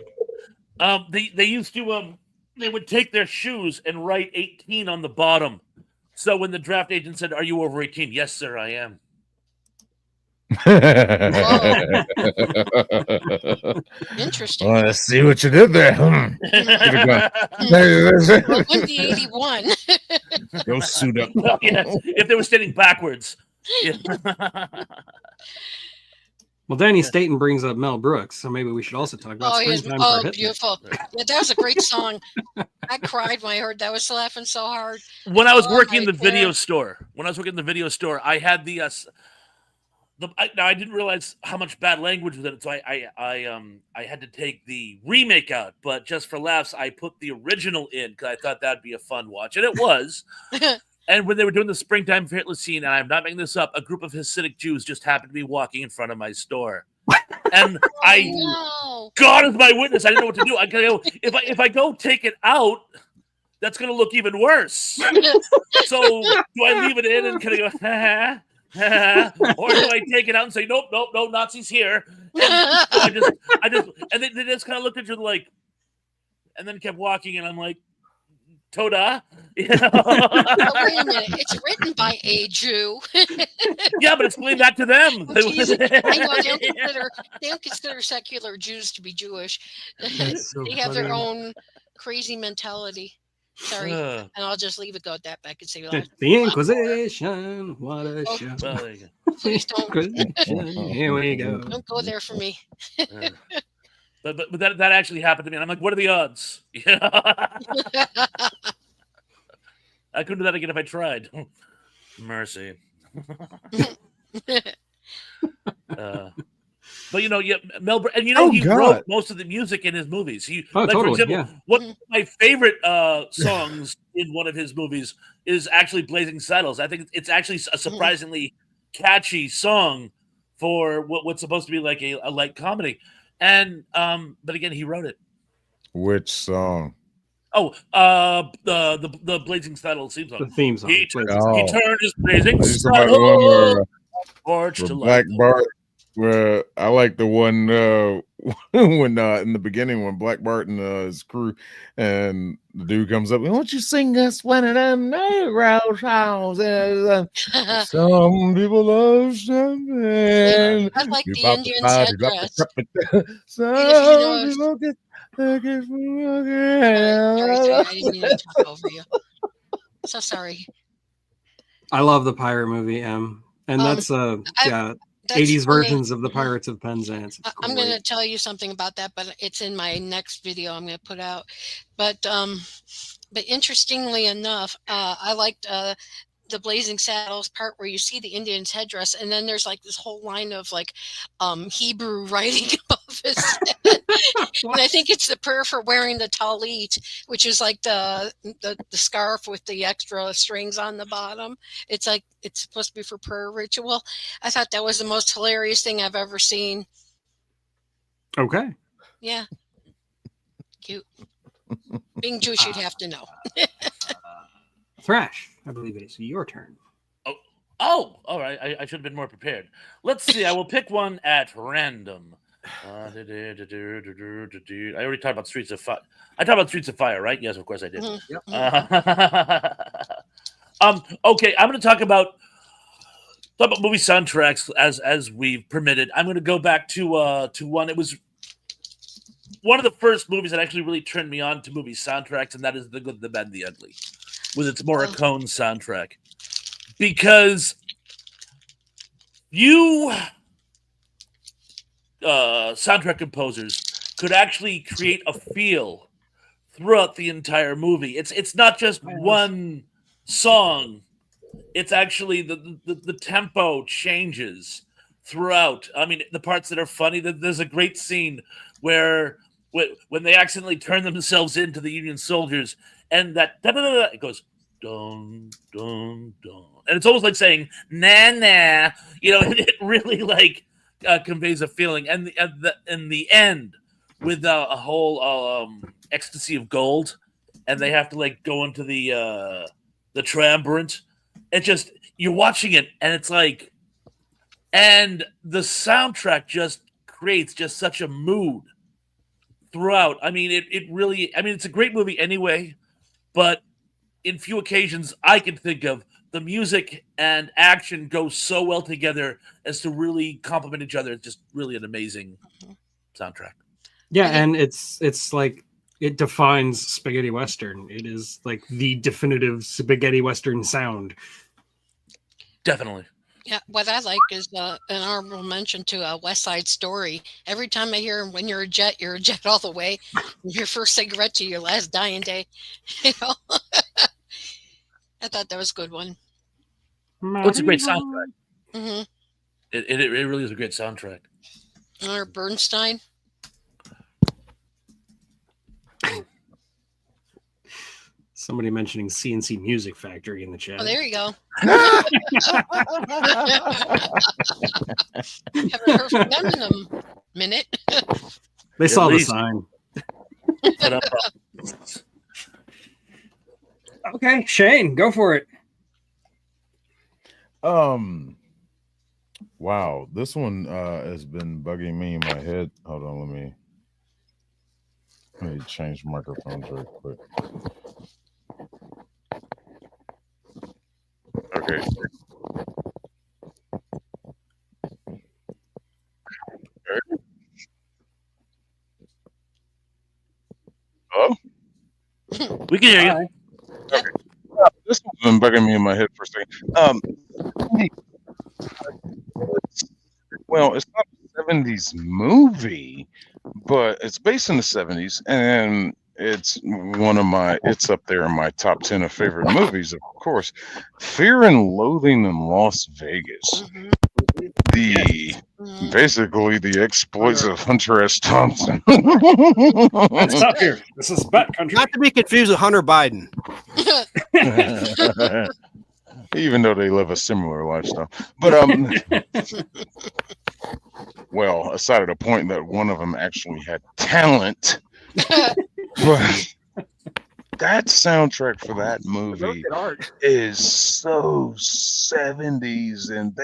They used to they would take their shoes and write 18 on the bottom. So when the draft agent said, "Are you over 18?" "Yes, sir, I am." Interesting. Let's see what you did there. Well, it wouldn't be 81. Go suit up. Well, yes, if they were standing backwards. Yeah. Well, Danny Staten brings up Mel Brooks, so maybe we should also talk about Springtime for Hitler. Beautiful. Yeah, that was a great song. I cried when I heard that. I was laughing so hard. When I was working in the video store, I had the now I didn't realize how much bad language was in it, so I had to take the remake out. But just for laughs, I put the original in because I thought that'd be a fun watch, and it was. And when they were doing the Springtime for Hitler scene, and I'm not making this up, a group of Hasidic Jews just happened to be walking in front of my store, and God is my witness. I didn't know what to do. I go, if I go take it out, that's going to look even worse. So do I leave it in and kind of go, ha ha? Or do I take it out and say, nope, Nazis here? And and they just kind of looked at you like, and then kept walking, and I'm like, Toda. Wait a minute. It's written by a Jew. Yeah, but explain that to them. I know they don't consider secular Jews to be Jewish. So they have their own crazy mentality. Sorry, and I'll just leave it go at that. Back and say the Inquisition. What a show! Well, please don't. Here we go. Don't go there for me. But that actually happened to me. And I'm like, what are the odds? I couldn't do that again if I tried. Mercy. But Mel, and he wrote most of the music in his movies. For example, one of my favorite songs in one of his movies is actually "Blazing Saddles." I think it's actually a surprisingly catchy song for what's supposed to be like a light comedy. And but again, he wrote it. Which song? Oh, the Blazing Saddles theme song. The theme song. He turned his blazing saddle where Black Bart. Where I like the one when in the beginning when Black Bart and his crew and the dude comes up, won't you sing us one of them roadhouse? Some people love something. I like the Indian headdress. Some people get I didn't mean to talk over you. So sorry. I love the pirate movie, and that's 80s versions of the Pirates of Penzance. I'm going to tell you something about that, but it's in my next video I'm going to put out. But interestingly enough, I liked the Blazing Saddles part where you see the Indian's headdress, and then there's like this whole line of like Hebrew writing above his head. And I think it's the prayer for wearing the talit, which is like the scarf with the extra strings on the bottom. It's like it's supposed to be for prayer ritual. I thought that was the most hilarious thing I've ever seen. Okay. Yeah. Cute. Being Jewish, you'd have to know. Thrash, I believe it is your turn. Oh, all right. I should have been more prepared. Let's see. I will pick one at random. I already talked about Streets of Fire. I talked about Streets of Fire, right? Yes, of course I did. Mm-hmm. Yep. Okay, I'm going to talk about movie soundtracks as we've permitted. I'm going to go back to one. It was one of the first movies that actually really turned me on to movie soundtracks, and that is The Good, the Bad, and the Ugly, with its Morricone soundtrack. Because you soundtrack composers could actually create a feel throughout the entire movie. It's not just one song. It's actually the tempo changes throughout. I mean, the parts that are funny, there's a great scene where when they accidentally turn themselves into the Union soldiers, and that it goes dun dun dun, and it's almost like saying nah nah. It really like conveys a feeling. And in the end, with a whole ecstasy of gold, and they have to like go into the triumvirate. It just, you're watching it, and it's like, and the soundtrack just creates just such a mood throughout. I mean, it really. I mean, it's a great movie anyway, but in few occasions I can think of, the music and action go so well together as to really complement each other. It's just really an amazing soundtrack. Yeah, I think- and it's like it defines spaghetti western. It is like the definitive spaghetti western sound. Definitely. Yeah, what I like is an honorable mention to West Side Story. Every time I hear "When you're a jet all the way," from your first cigarette to your last dying day. You know, I thought that was a good one. Oh, it's a great soundtrack. Hmm. It really is a great soundtrack. Or Bernstein. Somebody mentioning CNC Music Factory in the chat. Oh, there you go. Haven't heard from them in a minute. They saw the least. sign. But, Okay, Shane, go for it. Wow, this one has been bugging me in my head. Hold on, let me change microphones real quick. Okay. Hello? we can hear you. This one's been bugging me in my head for a second. Well, it's not a 70s movie, but it's based in the 70s, and it's it's up there in my top 10 of favorite movies, of course. Fear and Loathing in Las Vegas. Basically the exploits of Hunter S. Thompson. Let's stop here. This is Bat Country. Not to be confused with Hunter Biden. Even though they live a similar lifestyle. But well, aside of the point that one of them actually had talent, but that soundtrack for that movie is so 70s, and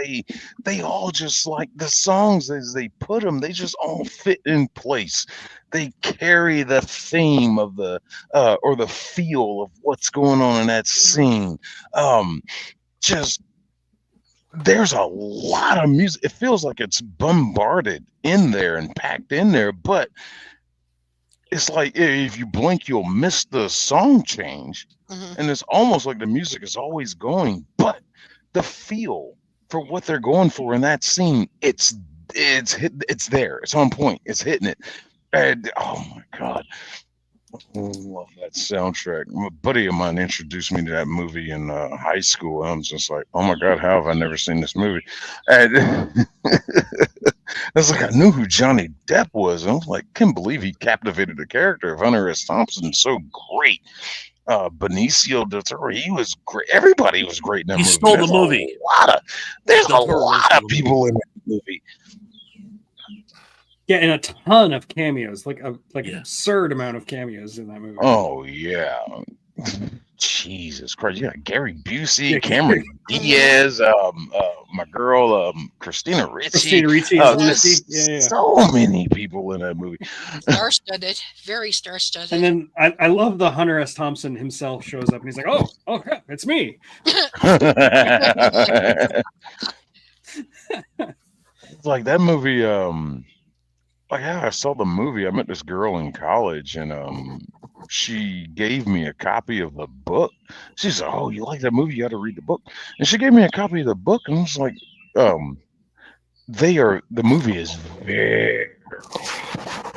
they all just, like, the songs as they put them, they just all fit in place. They carry the theme of the or the feel of what's going on in that scene. Just there's a lot of music. It feels like it's bombarded in there and packed in there, but it's like if you blink, you'll miss the song change. And it's almost like the music is always going, but the feel for what they're going for in that scene, it's there. It's on point. It's hitting it. And oh my God, I love that soundtrack. A buddy of mine introduced me to that movie in high school. And I'm just like, oh my God, how have I never seen this movie? And it's like I knew who Johnny Depp was. And I was like, can't believe he captivated the character of Hunter S. Thompson so great. Benicio del Toro, he was great. Everybody was great in that movie. He stole the movie. There's a lot of people in that movie. Yeah, and a ton of cameos, like an Yeah. absurd amount of cameos in that movie. Oh yeah, Jesus Christ! Yeah, Gary Busey, Yeah. Cameron Diaz, my girl, Christina Ricci. Christina Ricci, There's yeah. so many people in that movie. Star-studded, very star-studded. And then I love the Hunter S. Thompson himself shows up and he's like, oh crap, it's me. It's like that movie. Like, yeah, I saw the movie. I met this girl in college, and she gave me a copy of the book. She said, "Oh, you like that movie? You got to read the book." And she gave me a copy of the book, and I was like, the movie is very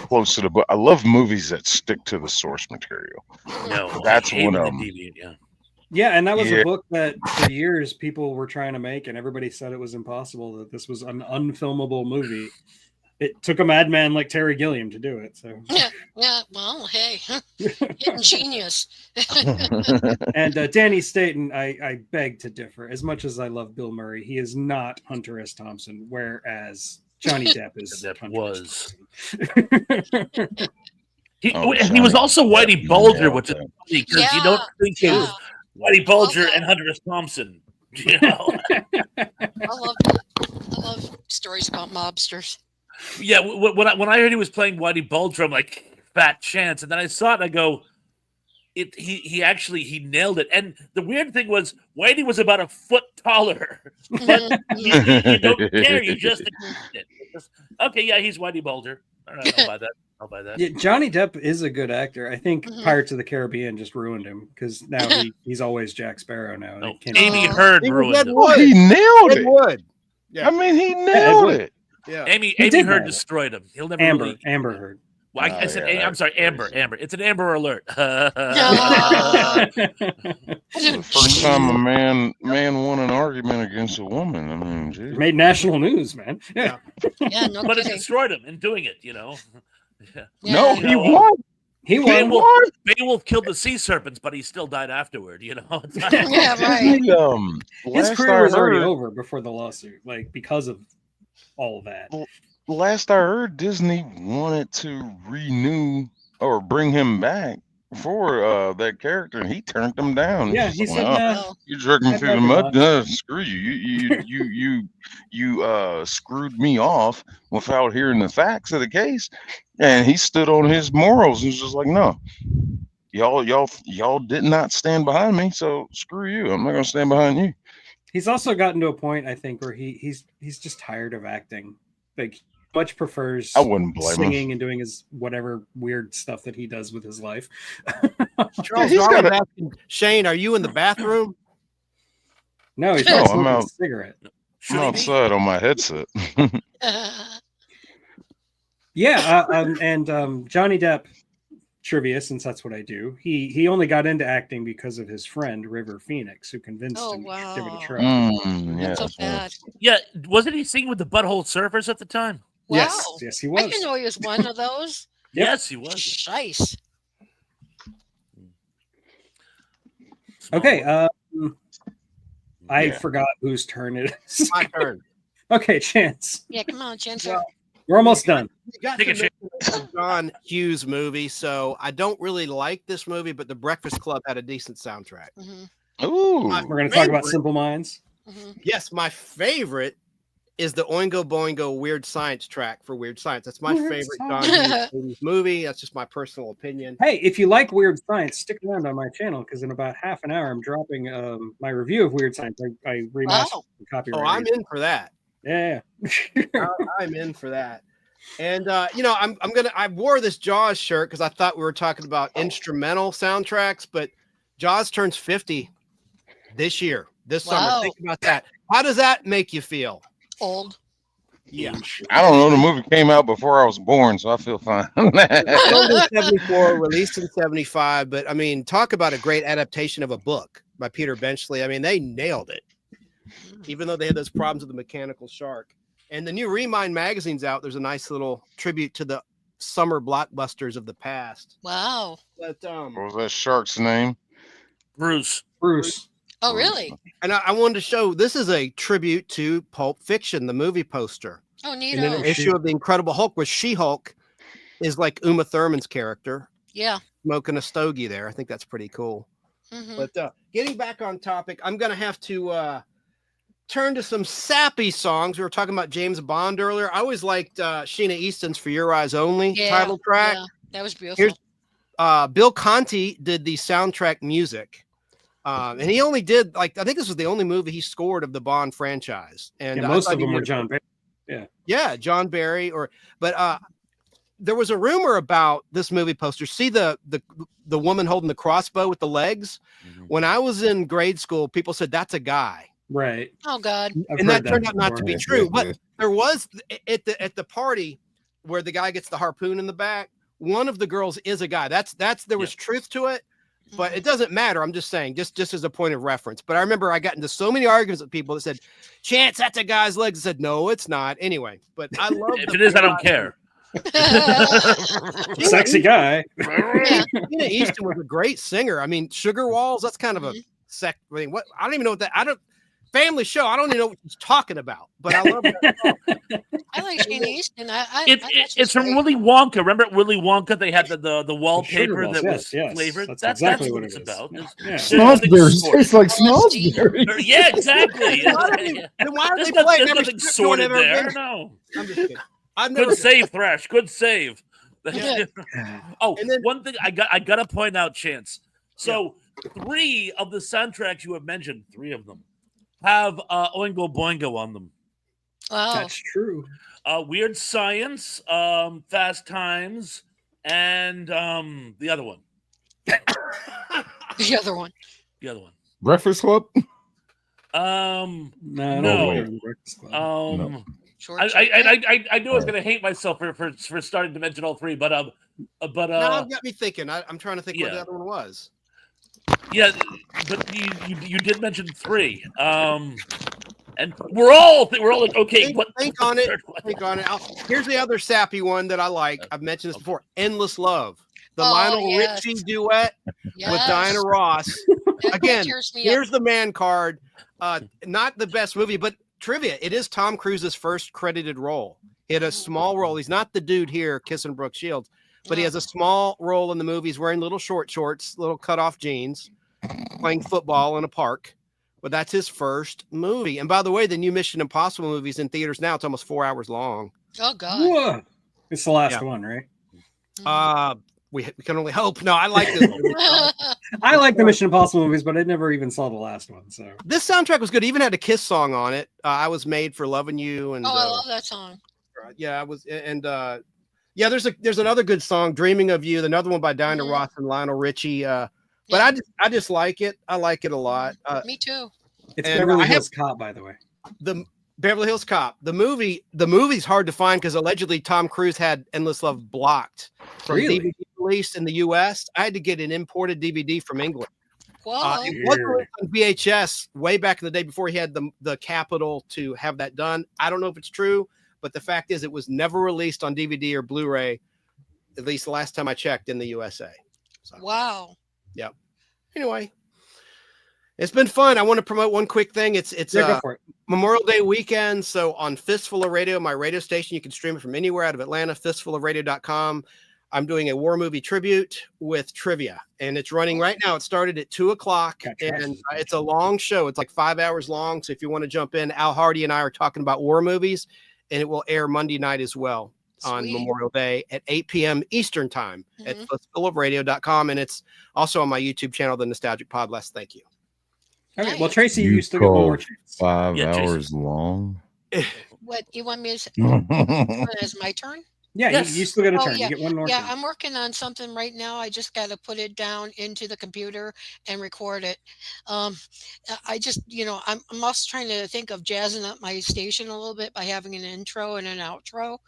close to the book. I love movies that stick to the source material. No, That's I hate one when of they them. deviate, yeah. Yeah, and that was Yeah. a book that for years people were trying to make, and everybody said it was impossible, that this was an unfilmable movie. It took a madman like Terry Gilliam to do it. So Yeah, well, hey, hidden genius. and Danny Staten, I beg to differ. As much as I love Bill Murray, he is not Hunter S. Thompson, whereas Johnny Depp is. That Hunter was. S. Thompson. He Oh, and he was Johnny also Depp Whitey Bulger, nailed which is that. funny because you don't think Yeah. of Whitey Bulger Okay. and Hunter S. Thompson. You know? I love stories about mobsters. Yeah, when I heard he was playing Whitey Bulger, I'm like, fat chance. And then I saw it and I go, he nailed it. And the weird thing was Whitey was about a foot taller, but you don't care. You just accept it. Okay, yeah, he's Whitey Bulger. All right, I'll buy that. Yeah, Johnny Depp is a good actor. I think Pirates of the Caribbean just ruined him because now he's always Jack Sparrow now. No, Amy Heard ruined him. Oh, he nailed it. Wood. Yeah. I mean, he nailed it. Yeah. Amy Heard destroyed him. He'll never Amber Heard. Well, I said, I'm sorry, Amber. It's an Amber Alert. The first time a man won an argument against a woman. I mean, geez. Made national news, man. Yeah, no But it kidding. destroyed him in doing it, you know. Yeah. No, Yeah. he won. He won. Beowulf killed the sea serpents, but he still died afterward, you know. It's not- Yeah, right. His Last career I was already heard- over before the lawsuit, like because of all of that. Last I heard, Disney wanted to renew or bring him back for that character, and he turned them down. Yeah, He's he just said, like, Oh. you dragged me I'd through the rather mud. not." Screw you. You screwed me off without hearing the facts of the case, and he stood on his morals. He was just like, no, y'all did not stand behind me, so screw you. I'm not gonna stand behind you. He's also gotten to a point, I think, where he's just tired of acting. Like, he much prefers I wouldn't blame him. singing and doing his whatever weird stuff that he does with his life. Charles he's Darwin got asking, Shane, are you in the bathroom? No, he's No, not I'm smoking a out. cigarette. Should I'm he be? outside on my headset. Yeah, and Johnny Depp trivia, since that's what I do. He only got into acting because of his friend River Phoenix, who convinced Oh, him to give it a wow. try. Yeah, That's so bad. Yeah, wasn't he singing with the Butthole Surfers at the time? Wow. Yes, he I was. didn't know he was one of those. Yep. Yes, he was. Shice. Okay, I Yeah. forgot whose turn it is. My turn. Okay, Chance. Yeah, come on, Chancellor. Well, We're almost done. You got Take to a shit. mention it's a John Hughes movie, so I don't really like this movie, but The Breakfast Club had a decent soundtrack. Ooh. We're going to talk about Favorite. Simple Minds. Yes, my favorite is the Oingo Boingo Weird Science track for Weird Science. That's my Weird favorite John Science. Hughes movie. That's just my personal opinion. Hey, if you like Weird Science, stick around on my channel because in about half an hour, I'm dropping my review of Weird Science. I remastered Wow. the copyright. Oh, I'm in for that. Yeah. I'm in for that. And I wore this Jaws shirt because I thought we were talking about instrumental soundtracks, but Jaws turns 50 this year, this Wow. summer. Think about that. How does that make you feel? Old. Yeah. I don't know. The movie came out before I was born, so I feel fine. Filmed in 74, released in 75, but I mean, talk about a great adaptation of a book by Peter Benchley. I mean, they nailed it, even though they had those problems with the mechanical shark. And the new Remind magazine's out. There's a nice little tribute to the summer blockbusters of the past. Wow. But What was that shark's name? Bruce. Bruce. Oh, really? and I wanted to show this is a tribute to Pulp Fiction, the movie poster. Oh, neat. And then an issue of the Incredible Hulk where She-Hulk is like Uma Thurman's character, Yeah. smoking a stogie there. I think that's pretty cool. Mhm. But getting back on topic, I'm going to have to turn to some sappy songs. We were talking about James Bond earlier. I always liked Sheena Easton's For Your Eyes Only Yeah, title track. yeah, that was beautiful. Here's Bill Conti did the soundtrack music. And he only did I think this was the only movie he scored of the Bond franchise. And Yeah, I most thought of he them were did- John Barry. Yeah, John Barry but there was a rumor about this movie poster. See the woman holding the crossbow with the legs? Mhm. When I was in grade school, people said that's a guy. Right. Oh, God. I've And heard that turned out not to before. be true. But there was at the party where the guy gets the harpoon in the back, one of the girls is a guy. There was truth to it, but it doesn't matter. I'm just saying, just as a point of reference. But I remember I got into so many arguments with people that said, Chance, that's a guy's legs. I said, no, it's not. Anyway, but I love If it is, I don't care. Sexy guy. Yeah. Sheena Easton was a great singer. I mean, Sugar Walls, that's kind of a I mean, what I don't even know what that family show. I don't even know what he's talking about, but I love that song. I like Sheena Easton. I It's from Willy Wonka. Remember at Willy Wonka? They had the wallpaper Balls, that was yes, flavored. that's That's exactly what what it's it is. about. Yeah. There's Snozzberries nothing tastes like Honesty. snozzberries. Yeah, exactly. Then why are There's they playing there's every nothing script sorted no one ever there. been- No. I'm just kidding. I've never Good save, Thrash. Good save. Yeah. Oh, And then- one thing I gotta point out, Chance. So 3 of the soundtracks you have mentioned, 3 of them, have Oingo Boingo on them. Wow. That's true. Weird Science, Fast Times, and the other one. The other one. The other one. Breakfast Club. No, No. wait. No. Short I knew I was gonna hate myself for starting to mention all 3, but now it got me thinking. I'm trying to think what the other one was. yeah, but you did mention 3. And we're all like, okay, Think on it. Think on it. Here's the other sappy one that I like. I've mentioned this before. Endless Love. The Lionel Richie duet with Diana Ross. Again, here's the man card. Not the best movie, but trivia. It is Tom Cruise's first credited role. He had a small role. He's not the dude here kissing Brooke Shields, but he has a small role in the movie. He's wearing little short shorts, little cutoff jeans, playing football in a park. But that's his first movie. And by the way, the new Mission Impossible movie's in theaters now. It's almost 4 hours long. Oh God. What? It's the last one, right? We can only hope. No, I like this movie. I like the Mission Impossible movies, but I never even saw the last one. So this soundtrack was good. It even had a Kiss song on it. I Was Made for Loving You. And I love that song. Yeah, I was. And there's another good song, Dreaming of You. Another one by Diana Ross and Lionel Richie. But I just like it. I like it a lot. Me too. It's Beverly Hills Cop, by the way. The Beverly Hills Cop. The movie's hard to find because allegedly Tom Cruise had Endless Love blocked from DVD release in the U.S. I had to get an imported DVD from England. Whoa. It was released on VHS way back in the day before he had the capital to have that done. I don't know if it's true, but the fact is it was never released on DVD or Blu-ray, at least the last time I checked in the USA. So. Wow. Yep. Anyway, it's been fun. I want to promote one quick thing. It's go for it. Memorial Day weekend. So on Fistful of Radio, my radio station, you can stream it from anywhere out of Atlanta, fistfulofradio.com. I'm doing a war movie tribute with trivia, and it's running right now. It started at 2:00, and it's a long show. It's like 5 hours long. So if you want to jump in, Al Hardy and I are talking about war movies, and it will air Monday night as well. On Memorial Day at 8 p.m. Eastern time at fistfulofradio.com. And it's also on my YouTube channel, The Nostalgic Podless. Thank you. Okay. Well, Tracy, you still get one more chance. 5 hours long. What you want me to say? Is my turn? Yeah, yes. you still get a turn. Yeah. You get one more turn. I'm working on something right now. I just got to put it down into the computer and record it. I just, I'm also trying to think of jazzing up my station a little bit by having an intro and an outro.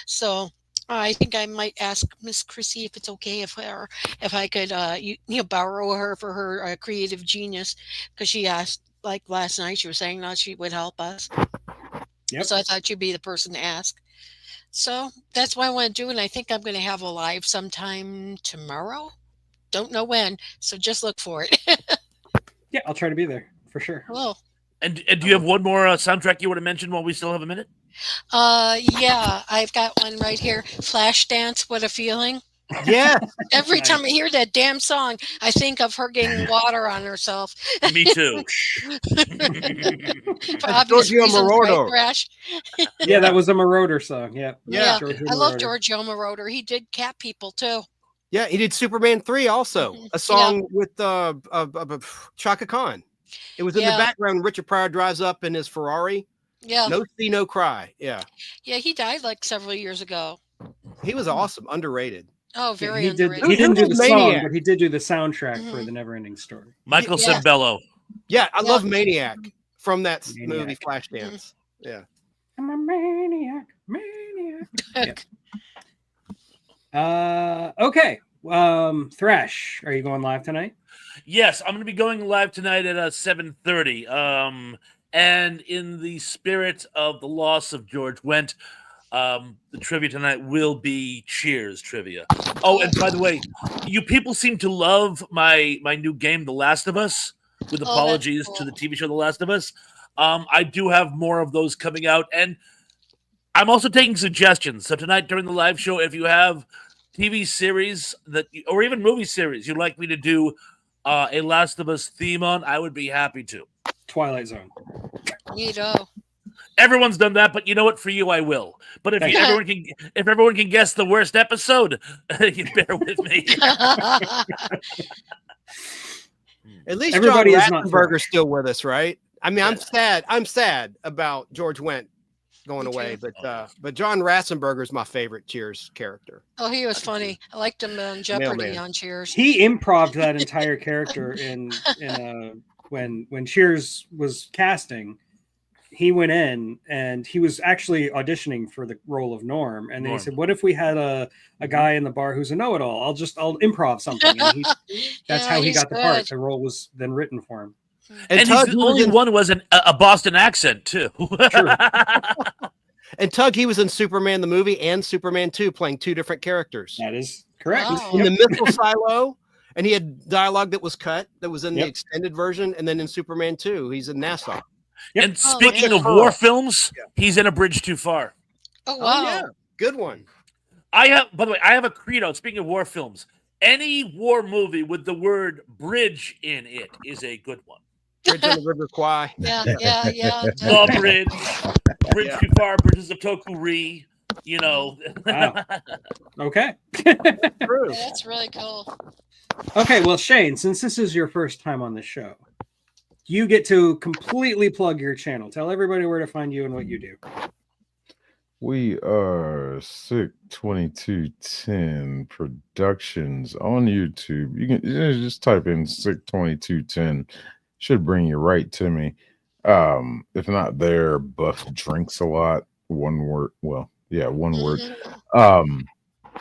So I think I might ask Miss Chrissy if it's okay if I could borrow her for her creative genius, because she asked, like last night, she was saying that she would help us. Yep. So I thought you'd be the person to ask. So that's what I want to do, and I think I'm going to have a live sometime tomorrow. Don't know when, so just look for it. Yeah, I'll try to be there for sure. Hello. And do you have one more soundtrack you want to mention while we still have a minute? Yeah, I've got one right here. Flashdance, What a Feeling. Yeah. Every time I hear that damn song, I think of her getting water on herself. Me too. Giorgio Moroder. Right, yeah, that was a Marauder song. Yeah. I love Giorgio Moroder. He did Cat People too. Yeah, he did Superman 3 also. A song with Chaka Khan. It was in the background. Richard Pryor drives up in his Ferrari. Yeah. No See, No Cry. Yeah. Yeah, he died like several years ago. He was awesome. Underrated. Oh, very underrated. He didn't do the song, but he did do the soundtrack for The Never-Ending Story. Michael Sembello. Yeah, I love Maniac from that movie Flashdance. Yeah. I'm a maniac. Okay. Thrash, are you going live tonight? Yes, I'm going to be going live tonight at 7:30. And in the spirit of the loss of George Wendt, the trivia tonight will be Cheers trivia. Oh, and by the way, you people seem to love my new game, The Last of Us, with apologies to the TV show The Last of Us. I do have more of those coming out, and I'm also taking suggestions. So tonight during the live show, if you have TV series or even movie series you'd like me to do a Last of Us theme on, I would be happy to. Twilight Zone. Neato. Everyone's done that, but you know what? For you, I will. But if everyone can guess the worst episode, you bear with me. At least Everybody John is not Ratzenberger's still with us, right? I mean, I'm Yeah. sad. I'm sad about George Wendt going Me away, too. but John Ratzenberger is my favorite Cheers character. Oh, he was funny. I liked him on Jeopardy Mailman. on Cheers. He improved that entire character when Cheers was casting. He went in and he was actually auditioning for the role of Norm, and then he said, "What if we had a guy in the bar who's a know-it-all? I'll improv something." And that's how he got the part. The role was then written for him. And he's the only one was a Boston accent too. True. And Tug, he was in Superman the movie and Superman 2, playing two different characters. That is correct. Wow. In the missile silo, and he had dialogue that was cut, that was in the Yep. extended version, and then in Superman 2, he's in Nassau. Yep. And speaking of war films, he's in A Bridge Too Far. Oh wow! yeah, good one. By the way, I have a credo. Speaking of war films, any war movie with the word bridge in it is a good one. Bridge on the River Kwai. Yeah. The Bridge Too Far, Bridges of Tokuri. You know. Wow. Okay. True. That's really cool. Okay. Well, Shane, since this is your first time on the show, you get to completely plug your channel. Tell everybody where to find you and what you do. We are Sick 2210 Productions on YouTube. You can just type in Sick 2210. Should bring you right to me. If not there, Buff drinks a lot. One word. Well, yeah, one word.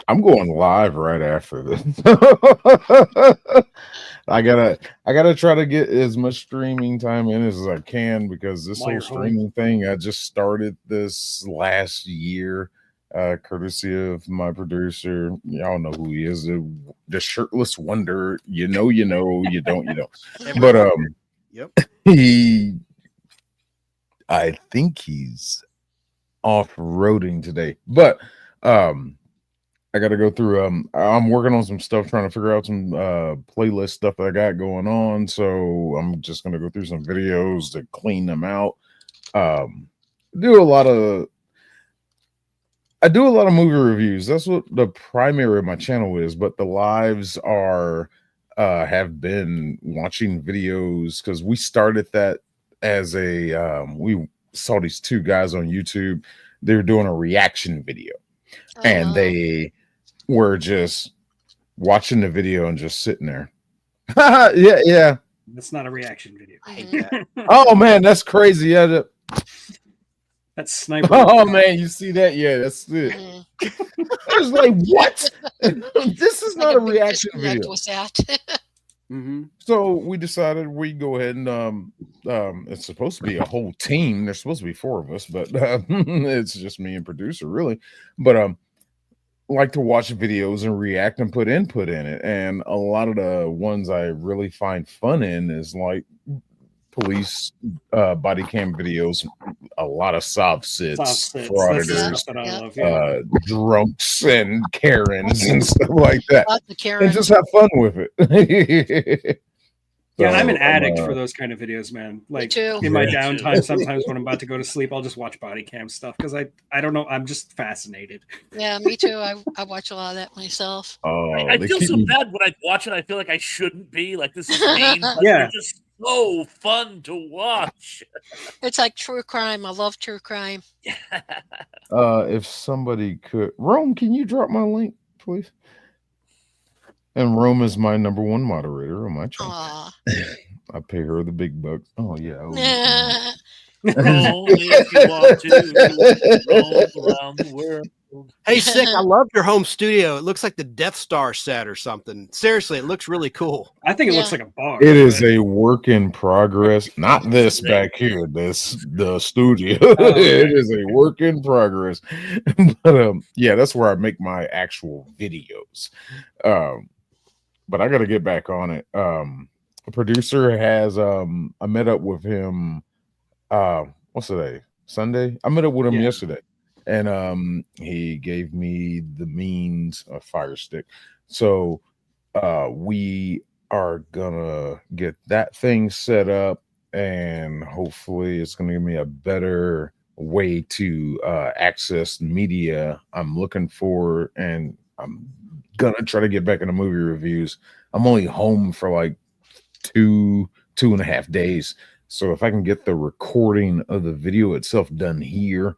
I'm going live right after this. I gotta try to get as much streaming time in as I can, because this whole streaming thing, I just started this last year, courtesy of my producer. Y'all know who he is, the shirtless wonder. You know, you don't. But Yep. I think he's off-roading today, but I got to go through. I'm working on some stuff, trying to figure out some playlist stuff that I got going on. So I'm just gonna go through some videos to clean them out. I do a lot of movie reviews. That's what the primary of my channel is. But the lives are have been watching videos, because we started that as a we saw these two guys on YouTube. They were doing a reaction video, and they were just watching the video and just sitting there. yeah. That's not a reaction video. Oh man, that's crazy. Yeah. That's sniper. Oh man, you see that? Yeah, that's it. I was like, what? This is not a reaction video. Was that? So we decided we go ahead and it's supposed to be a whole team. There's supposed to be 4 of us, but it's just me and producer, really. But like to watch videos and react and put input in it. And a lot of the ones I really find fun in is like police body cam videos, a lot of soft sits, frauditors, drunks and Karens and stuff like that, and just have fun with it. Yeah, I'm an addict for those kind of videos, man. Like in my downtime, sometimes when I'm about to go to sleep, I'll just watch body cam stuff, because I don't know, I'm just fascinated. Yeah, me too. I watch a lot of that myself. I feel so bad when I watch it. I feel like I shouldn't be. Like, this is mean. But Yeah, they're just so fun to watch. It's like true crime. I love true crime. If somebody could, Rome, can you drop my link, please? And Rome is my #1 moderator on my channel. I pay her the big bucks. Oh yeah. Roll if you want to roll around the world. Hey, Sick, I love your home studio. It looks like the Death Star set or something. Seriously, it looks really cool. I think it looks like a bar. It is a work in progress. Not this back here. The studio. It is a work in progress. But yeah, that's where I make my actual videos. But I got to get back on it. A producer has I met up with him. What's today? Sunday. I met up with him yesterday. And he gave me the means of Fire Stick. So we are gonna get that thing set up, and hopefully it's gonna give me a better way to access media I'm looking for, and I'm gonna try to get back into movie reviews. I'm only home for like 2.5 days, so if I can get the recording of the video itself done here,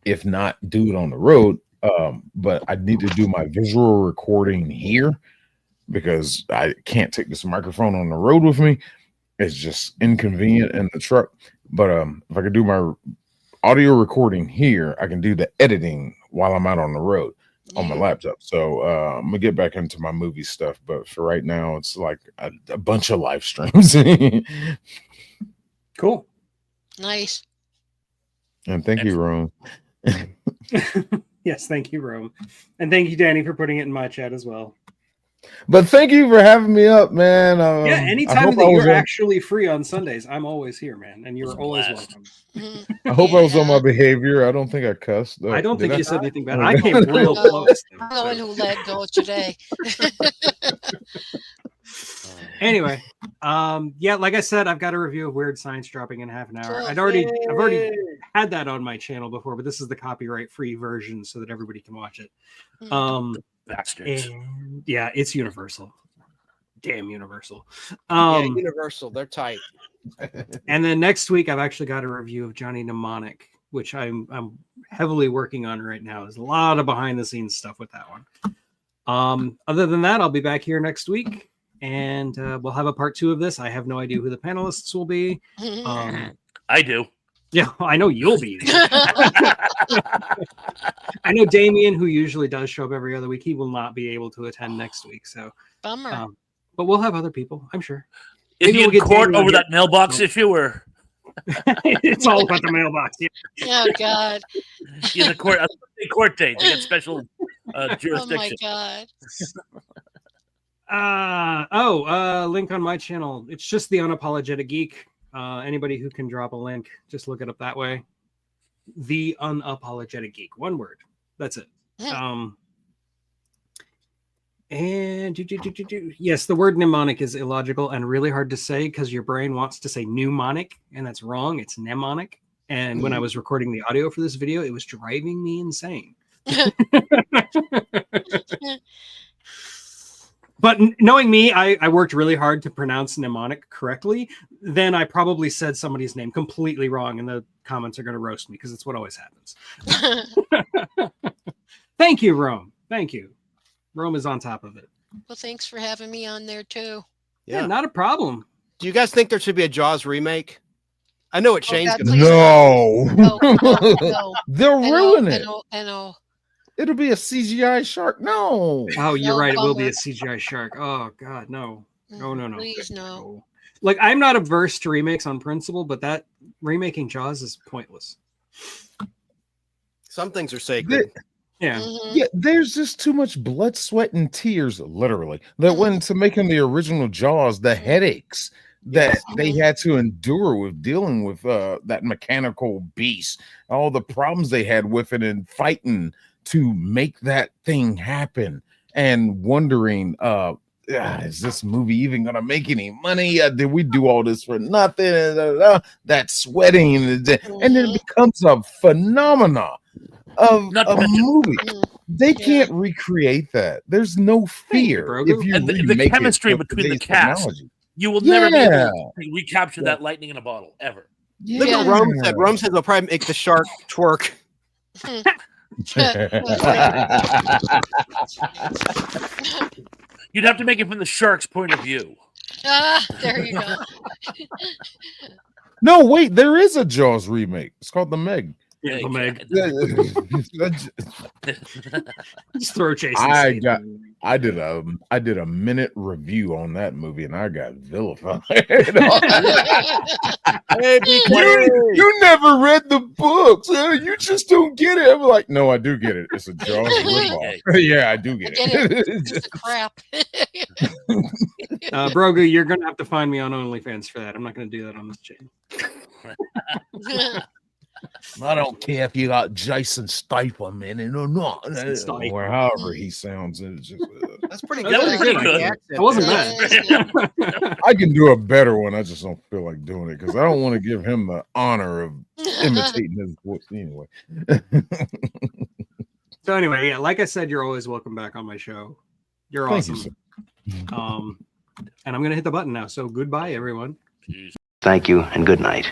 if not do it on the road, but I need to do my visual recording here because I can't take this microphone on the road with me. It's just inconvenient in the truck. But if I could do my audio recording here, I can do the editing while I'm out on the road on my laptop. So I'm gonna get back into my movie stuff. But for right now, it's like a bunch of live streams. Cool. Nice. And thank you, Rome. Yes, thank you, Rome. And thank you, Danny, for putting it in my chat as well. But thank you for having me up, man. Yeah, anytime that you're actually free on Sundays, I'm always here, man. And you're always welcome. I hope I was on my behavior. I don't think I cussed. I don't think you said anything bad. I Okay. came real close. I'm the one who led go today. Anyway, yeah, like I said, I've got a review of Weird Science dropping in half an hour. I've already had that on my channel before, but this is the copyright-free version so that everybody can watch it. Bastards. And, yeah, it's Universal. Damn Universal. Yeah, Universal, they're tight. And then next week, I've actually got a review of Johnny Mnemonic, which I'm heavily working on right now. There's a lot of behind-the-scenes stuff with that one. Other than that, I'll be back here next week, and we'll have a part 2 of this. I have no idea who the panelists will be. I do. Yeah, I know you'll be. I know Damien, who usually does show up every other week, he will not be able to attend next week. So, bummer. But we'll have other people, I'm sure. Is Maybe he we'll in get court Damien over on that mailbox issue, or it's all about the mailbox? Yeah. Oh God. in the court? A court date. They got special jurisdiction. Oh my God. Link on my channel. It's just the Unapologetic Geek. Anybody who can drop a link, just look it up that way. The Unapologetic Geek. One word. That's it. And yes, the word mnemonic is illogical and really hard to say because your brain wants to say mnemonic, and that's wrong. It's mnemonic. And when I was recording the audio for this video, it was driving me insane. But knowing me, I worked really hard to pronounce mnemonic correctly. Then I probably said somebody's name completely wrong, and the comments are going to roast me because it's what always happens. Thank you, Rome. Thank you. Rome is on top of it. Well, thanks for having me on there too. Yeah, not a problem. Do you guys think there should be a Jaws remake? I know what Shane's God, going to please say. No. They'll ruin it. I know. It'll be a CGI shark. No. Oh, you're No, right. It will bummer. be a CGI shark. Oh, God, no. No. Please, no. Like, I'm not averse to remakes on principle, but that remaking Jaws is pointless. Some things are sacred. Yeah. Yeah, there's just too much blood, sweat, and tears, literally, that went into making the original Jaws, the headaches that they had to endure with dealing with that mechanical beast, all the problems they had with it and fighting to make that thing happen, and wondering, is this movie even gonna make any money? Did we do all this for nothing? That sweating, and then it becomes a phenomenon of a movie. They can't recreate that. There's no fear if you and the remake chemistry it with between the today's cast. technology. You will never be able to recapture that lightning in a bottle ever. Look at Rome said. Rome said they'll probably make the shark twerk. You'd have to make it from the shark's point of view. There you go. No, wait, there is a Jaws remake. It's called The Meg. Yeah, the Meg. Meg. Just throw Jason. I did a minute review on that movie and I got vilified. You never read the books. You just don't get it. I'm like, no, I do get it. It's a Jaws ripoff. Yeah, I do get it. It's a crap. Brogu, you're gonna have to find me on OnlyFans for that. I'm not gonna do that on this channel. I don't care if you got Jason Statham in it or not. Statham. Or however he sounds. It's just, That's pretty That good. was actually, pretty the good. accent That wasn't there. bad. I can do a better one. I just don't feel like doing it because I don't want to give him the honor of imitating his voice anyway. So anyway, yeah, like I said, you're always welcome back on my show. You're Thank you, awesome. And I'm gonna hit the button now. So goodbye, everyone. Jeez. Thank you and good night.